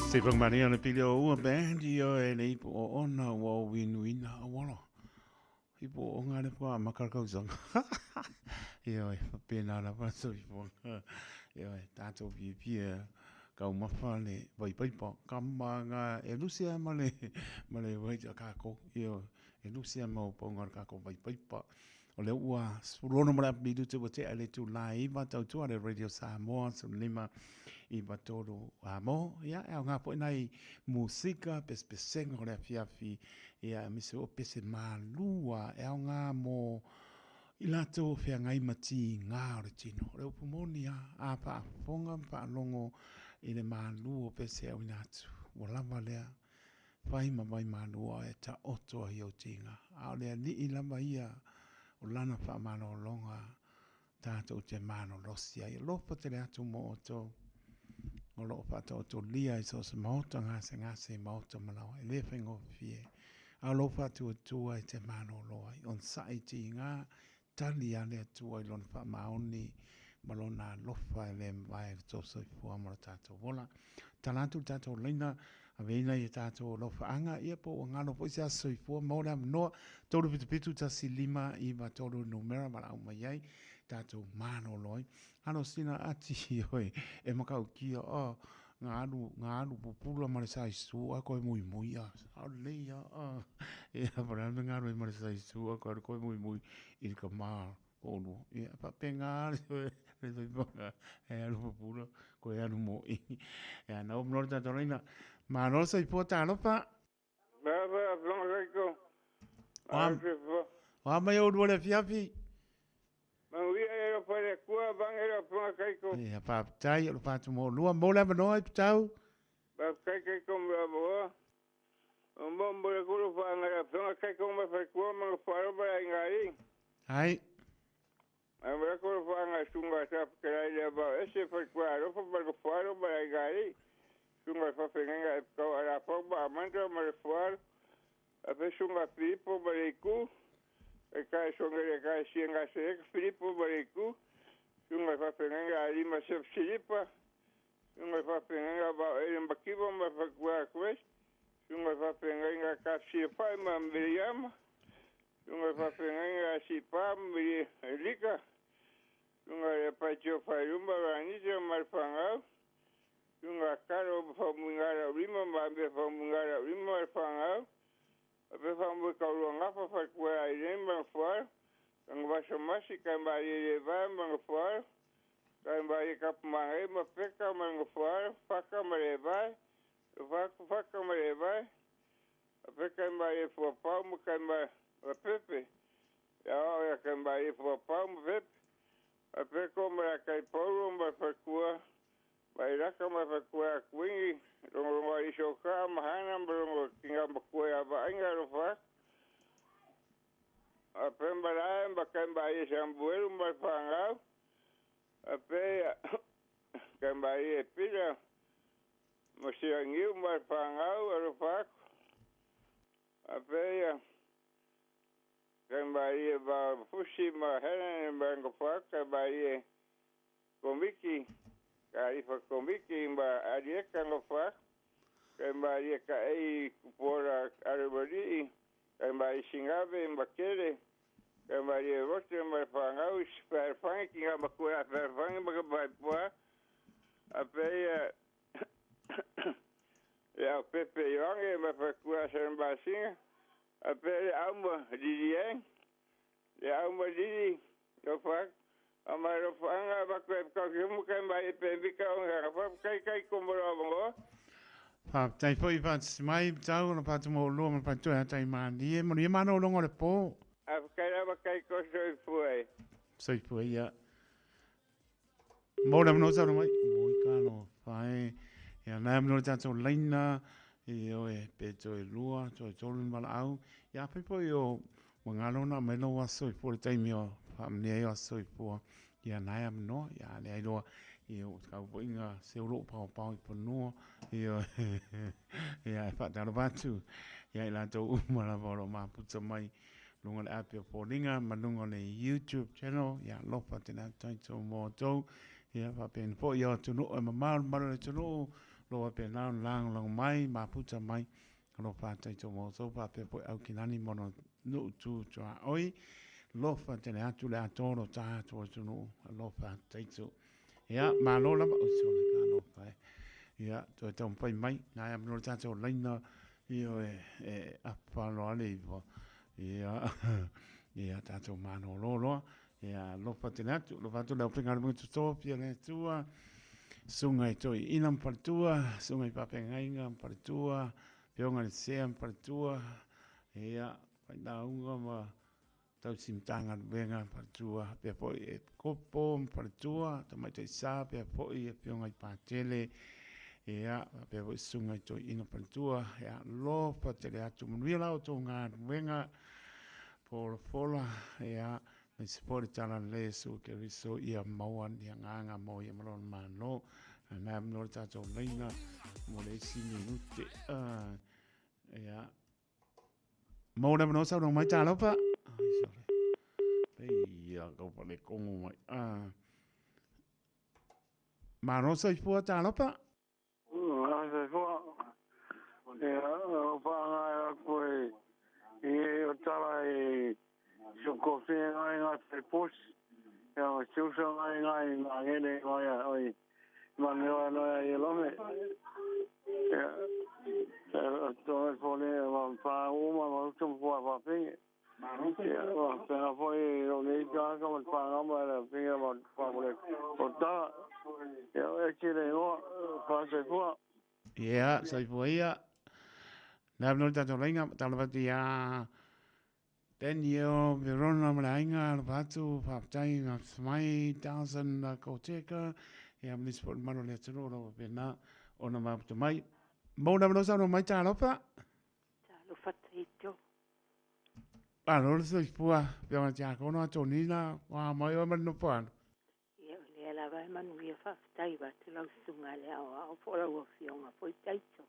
Se pang mani ana pili o ua bandi o e nei po o ona wa win win a wala. Ipo o ngare po a makarkau zang. Ia e pena la pa so ipo. Ia e tato pi pi kau mafa le vai pai pa kamanga e lusia male vai ka ko. Ia e lusia mo po ngar ka ko vai pai pa. O le ua surono mara bidu te wate ale tu lai ma tau tu ale Radio Samoa so lima I batoro amo ia e nga po nai musika pespesenga o le fiafi ia mise o pese malua e nga mo I lato fea ngai mati ngā o le tino le upumonia a pa fonga pa longo I le malua pese au inatu o lava lea fai mai malua e ta oto a hiau tinga a lea li I lava ia o lana fa mano longa tātou te mano losia I lopa te le atu mo oto o lo pata o to lia I so se maota ngase maota malawa I le whengo fie a lo pata o tua I te mano loa on sai ti ngā tali ale tua I lona wha maoni malona lofa I le mwai to so fua mara tātou wola talatu tātou leina a veina I tātou lofa anga ia po o ngalo po isa so fua maora mnoa tolu pitu ta si lima I ba tolu numera mara au mai ai tātou mano loi. Ano sina ati hoi e makau kia o ngā alu pupula marisai su a koe mui a. Au leia a. E aparame ngā alu marisai su a koe mui I ka maa konu. E pape ngā alu e toi panga e alu pupula koe alu mo I. E anau mnore tātou reina. Mano sa I po tālopa. Baba, flonga kaiko. Wa mai o duole fiafi. Mauia e o pare kua bangera flonga kaiko. E a papai o patu mo lua mo le no I tau. Ba kaiko mo o mo le kuru fanga flonga kaiko mo fa kua mo faro ba ngai. Ai. A mo kuru fanga sunga sa krai le ba ese fa kua ro fa ba faro ba ngai. Sunga fa fenga ko ara fa ba mantra mo faro. A pe sunga pipo ba ku. E kai songa e kai sienga se Filipo Bariku, sunga fa penga lima se Filipa, sunga fa penga ba e mbakibo ma fa kwa kwes, sunga fa penga ka si pa ma Miriam, sunga fa penga si pa mi Rika, sunga e pa jo fa yumba ni je marfanga, sunga karo fa mungara rima ma be fa mungara rima marfanga. Ape whambu kaurua ngapa whakua I rei mga whare, kang wasa masi kai mai e vai mga whare, kai mai e kapumanga e ma peka mga whare, whaka ma re vai, whaka ma re vai, ape kai mai e whapau mu kai mai a pepe, ia kai mai e whapau mu pepe, ape ko mara kai pauru ma whakua, mai raka ma whakua a kuingi, rongo I soka mahana rongo kinga makue aba inga rofa a pembara mbakamba I sambuelu mbafanga a pe kamba I pila mosia ngiu mbafanga rofa a pe kamba I ba fushi mahana mbangfa kamba I komiki Kaifa komiki mba adieka ngofa Kai mai ka ei kupora arabari. Kai mai singave makere. Kai mai rote mai whangau sperfang ki ngā makua sperfang maka bai pua. Ape ya pepe yonge ma pakua serembasinga. Ape auma didieng. Ya auma didi. Yopak. Amai rofanga bakwe kakimu kai mai pembika onga. Kai kumura mongo. Tai foi va mai tau na patu mo lo ma patu tai mani e mo ni mano lo ngore po. Afkara bakai ko soi fuai. Soi fuai ya. Mo na no sa no mai. Oi kano fai. Ya na mo ta so leina e o e pe to e lua to to mal au. Ya pe po yo mo ngalo na me no wa soi po tai mio. Fam ne yo soi po. Ya na am no ya le ai do. Io kau poinga se ro pau po no io ia fa da batu ia la to umala volo ma putsa mai lunga app po linga manunga le YouTube channel ia lopa tena taito mo to ia fa pen po io tu no ma ma tu no lo pe na lang long mai ma putsa mai lo fa taito mo so fa pe po au kinani mono no tu cha oi lo fa tena tu la toro ta tu no lo fa taito ya malo la o so la no pai ya to te un pai mai na am no tanto leina io e a palo alivo ya ya tanto mano lo ya lo patinatu lo fatto la prima molto topia le tua sunga to inam partua sunga papenga inga partua pionga le seam partua ya da unga ma tau simtanga venga partua pe poi kopo partua tamai te sa pe poi pionga i patele ia pe poi sunga to ina partua ia lo patele atu munila o to nga venga por fola ia me sport tala le su ke riso ia mauan ia nganga mo ia malon mano na no ta to leina mo le si minute ia mo na no sa no mai ta lo pa ia kau pale kongo mai. Maro sa ifua talo pa? Sa ifua. Ia, whaanga koe i o tala i suko whia ngai ngā te pos. Ia, siusa ngai ngā ngene ngai oi. Manua noia i lome. Ia, tōne pone wha uma ma utum pua whapinge. Ya, pena foi o nei ka ma panga ma la pinga ma pa mole. Ota ya e kire no fa se fua. Ya, sai foi na no ta tolenga ta la ya Daniel Verona Mlainga Vatu Faptai na Smai 1000 na Koteka ya municipal mano le tro ro pena ona ma mai. Mo na no sa no mai ta lo pa. Ta lo fatito. Lo so pua piama tia kono atonina wa mai o man no pan ia le la vai man wi fa tai ba te lo sunga le o fora o fionga foi taito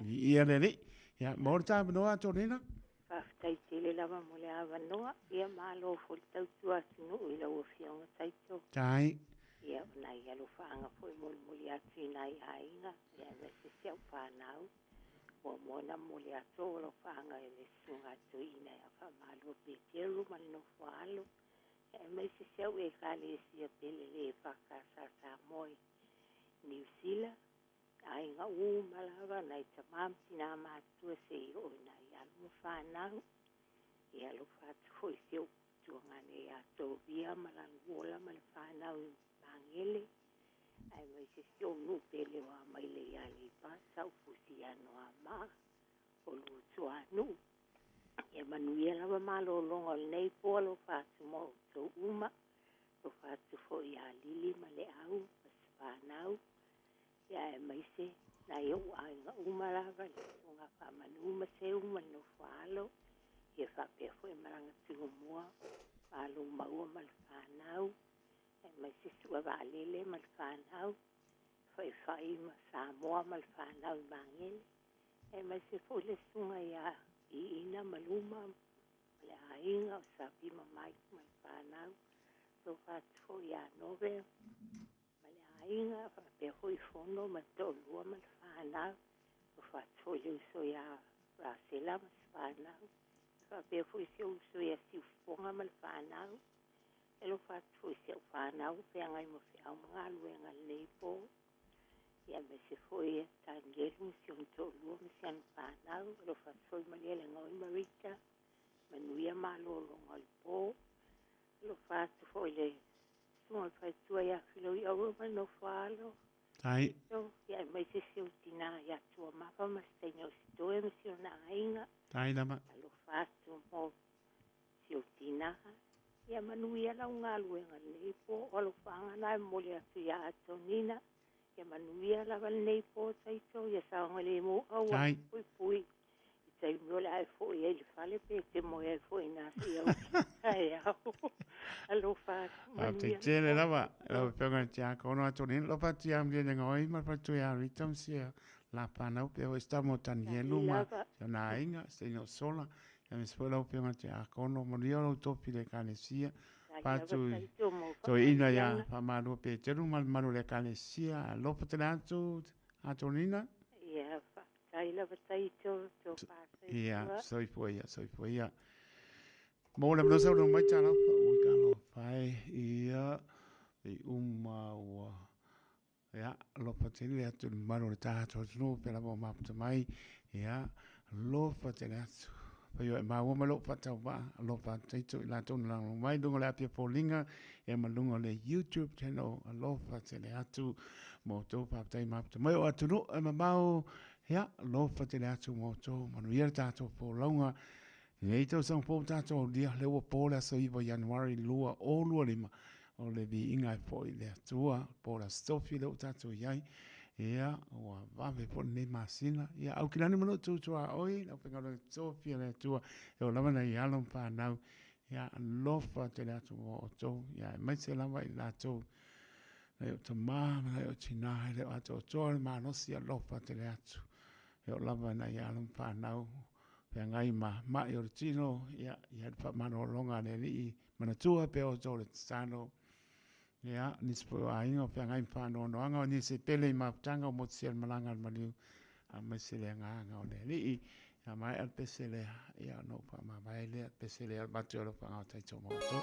ia le ia morta no atonina fa tai te le la mo le ava no ia malo fo tau tua sinu i lo fionga taito tai ia na ia lo fa nga foi mo ia tina ia ia me se se fa nau o mona mole a tolo fanga e le sunga tuina ya fa malo pe telu mal no falo e me se seu e kale si a pele le fa casa sa moi New Zealand ai nga malava na tamam tina ma tu se o na ya no fa na ya lo fa foi seu tu ngane ya to via malan wola mal fa na bangele ai mai se sto no pele wa mai le ya le pasa o fusiano ama o lu tuanu e manuela va malo longo nei polo fa mo to uma o fa tu fo ya lili male au paspanau ya mai se na yo ai uma la va nga fa manu ma se uma no falo e fa pe foi maranga tu mo falo ma o mal fanau mas se sua valele mal fanau foi ma sa mo mal fanau bangel mas se foi le sunga ya i ina maluma le ainga sa pi mai mal fanau to fa foi ya nove mal ainga pe foi fono ma to lo mal fanau whātua leu so ia rāsela ma se whānau. Whapea fui se uso ia si ufonga ma le whānau. E lo whātua se au whānau pia ngai mo se au mga luenga nei po. Ia me se fui e tāngelu si on tō lua me se anu whānau. E lo whātua ma lia le ngoi marita. Manuia malolo ngai po. E lo whātua fui le sunga whātua ia whilo i aura ma no whālo. Tai. So, ia mai se tina ia tua mapa ma se tainga o si toe ma si o na ainga. Tai dama. Alo whātua mo si o tina. Ia manuia lau ngā luenga nei po. Alo whaanga e mole atu ia atonina. Ia manuia lau nei po taito. Ia saonga le mo au a pui pui. I tai mole ai fo i ele whale pe te mo e fo i nasi au. Ai au. Alo whātua. Te tele lava. Lau peonga tia kono atonina. Lo pati am lia ngoi ma patu ia ritam sia. La panau pe o estamo tan yelu ma. Ia na inga. Steino sola. Ia me spola o peonga tia kono. Moria o topi le kanesia. Patu to ina ya pamaru pe teru maru le kanesia. Lopa te atu atonina. Ia tai lava tai to pātai. Ia soipoia. Mo le mno sa no mai tala o kalo pai ia i ua ia lopa te le atu maru le tato no pe la mo mapta mai ia lopa te atu. Pai o ma uma lo patau ba lo patai to la tonu la mai dunga la pia polinga e malunga le YouTube channel lo patai atu mo to patai mapta mai o atu no e mau ya lo patai atu mo to manu ia tato po longa nei to sang po tato dia le o po la so i January lua o lua lima o le vi inga po le tua po la stofi le tato yai ia wa vave po ne masina ia au kilani mano tu oi au penga le stofi le tua e o lava nei alon pa nau ia lofa te le atu o to ia mai se lava i la to e o tamama e o tina le atu o to ma no si lofa te le atu e o lava nei alon pa nau pe ngai ma i o tino ia pa mano longa ne li mana tua pe o to le stano ia nispo ai o pe ngai pa no anga ni se pele ma tanga mo se malanga maliu a me se le nga o le li ia mai al pesele ia no pa ma vai le pesele al batio pa nga tai to mo to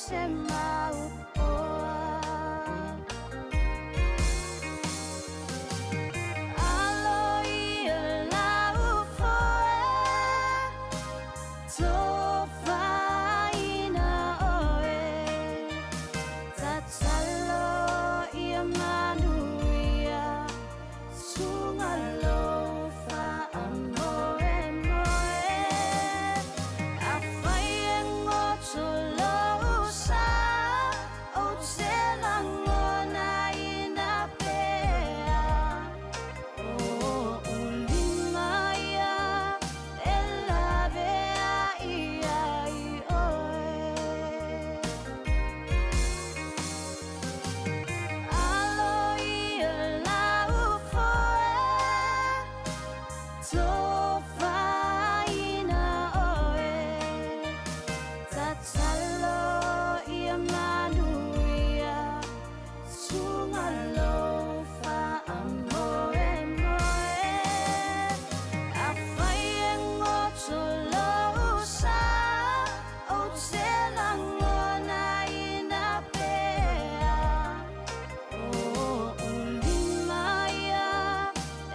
se mau oa. Alo ia lau foe, tō whaina oe. Tatalo ia manuia, sunga lofa amoe moe. A whai e ngoto lousa, o te langona ina pea. O ulima ia, e lavea ia I oe. Alo ia lau foe, tō whaina oe. Tatalo ia manuia, sunga lofa amoe moe. A whai e ngoto lousa, o te langona ina pea. O ulima ia,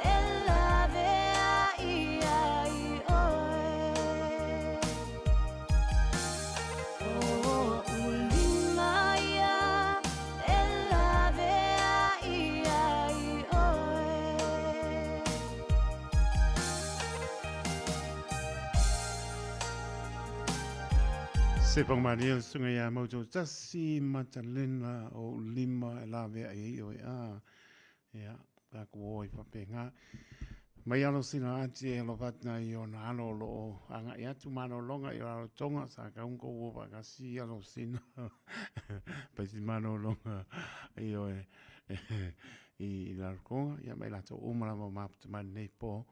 e lavea ia I oe. O ulima ia, e lavea ia I oe. Se pang maria sunga ya mojo tasi matalena o lima e lawe ai o a ya ka ko i papenga mai alo sina ati e lo vatna I ona alo lo anga ya tu mano longa I alo tonga sa ka unko wo pa ka si alo sina pa si mano longa I o I la ko ya mai la to umala mo map te man nei po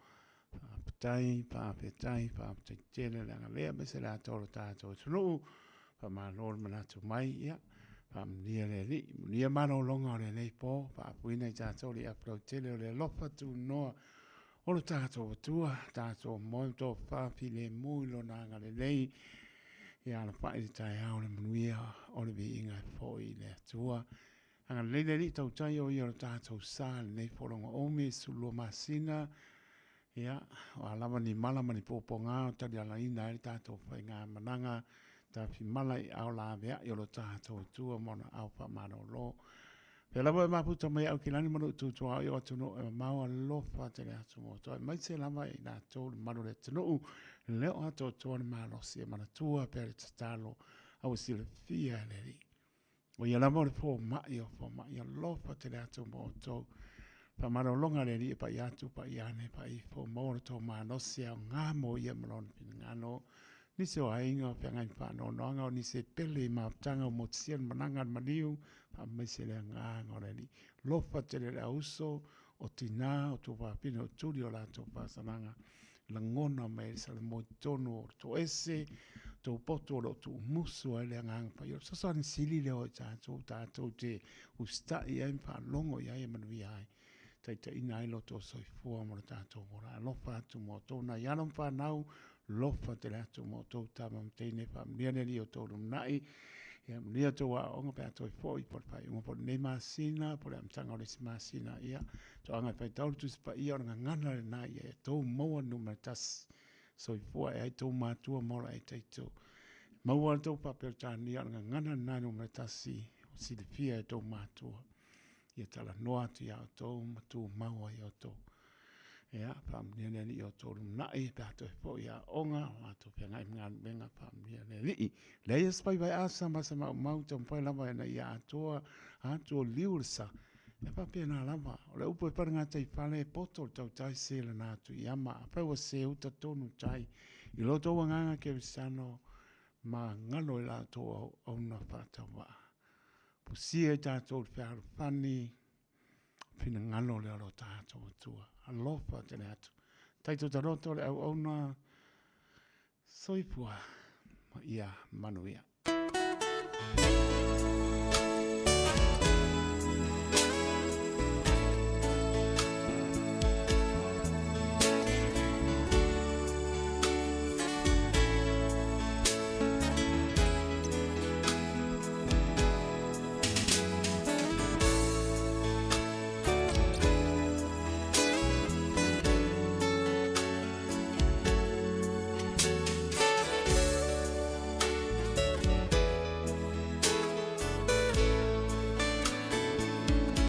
petai pa tele la lea me se la to ta to tunu pa ma lor mana tu mai ya pa mnia le li mnia mano longa le nei po pa puina ta to li apro tele le lofa tu no o lo ta to mo to pa pile mu lo na nga le nei ya la pa I tai au le mnuia o le bi inga fo I le tua anga le li to tai o yo ta to sa nei po longa o me su lo masina ya o alama ni mala mani poponga o tali ala ina I tātou whai ngā mananga ta fi mala I au la vea I o lo tātou tua mona au pa mano lo. Pe lama e maputa mai au ki lani manu tu tua I o atuno e maua lofa te le atu mo toa. Mai se lama I nā tō manu le tunu leo ato toa ni malosi e mana tua pere tatalo au sile fia le ri. O ia lama o le po mai o lofa te le atu mo toa. Pa maro longa le li pa yatu pa yane pa I fo mo to ma no se nga mo ia malon pin ngano ni se o ainga pe ngai pa no nga ni se pele ma tanga mo tsien mananga maniu pa me se le nga ngore li lo fa te le auso o tina o to pa pino tudio la to pa sananga la ngona me se le mo tono to ese to poto lo to muso le nga pa yo so san sili le o ta to te usta ia pa longo ia e manu ia ta ina I loto soifua mo le tātou mora. Lofa atu mo tōna ianam whanau, lofa te le atu mo tō tāmam teine wha mniane li o tōru mnai. Ia mnia tō wa onga pe atoi fōi por pai. Unga por nei māsina, por le amtanga o le si māsina ia. Tō anga pai tauru tu sipa ia o nga ngana le nai e tō maua numera tas soifua e ai tō mātua mora e teito. Maua tō papel tāni o nga ngana nai numera tasi o silifia e tō mātua. Ia tala noa tu ia o tō matu maua ia o tō. Ia, pāmnia ni o tō rumnai, pēto e po ia onga, o ato pia ngai mga menga pāmnia ni. Leia spai vai asa masa mau tampai lama ena ia atoa liursa. E papia nā lama, o le upo e paranga tai pale poto tau tai se le nātu iama, a pau se uta tonu tai. I loto wanganga ke visano, ma ngalo I la tō au na whātawa. Pusia I tātou whiaru whani, pina ngano le aro tātou tua. Alofa tene atu. Taito taroto le au na soifua, ia manuia.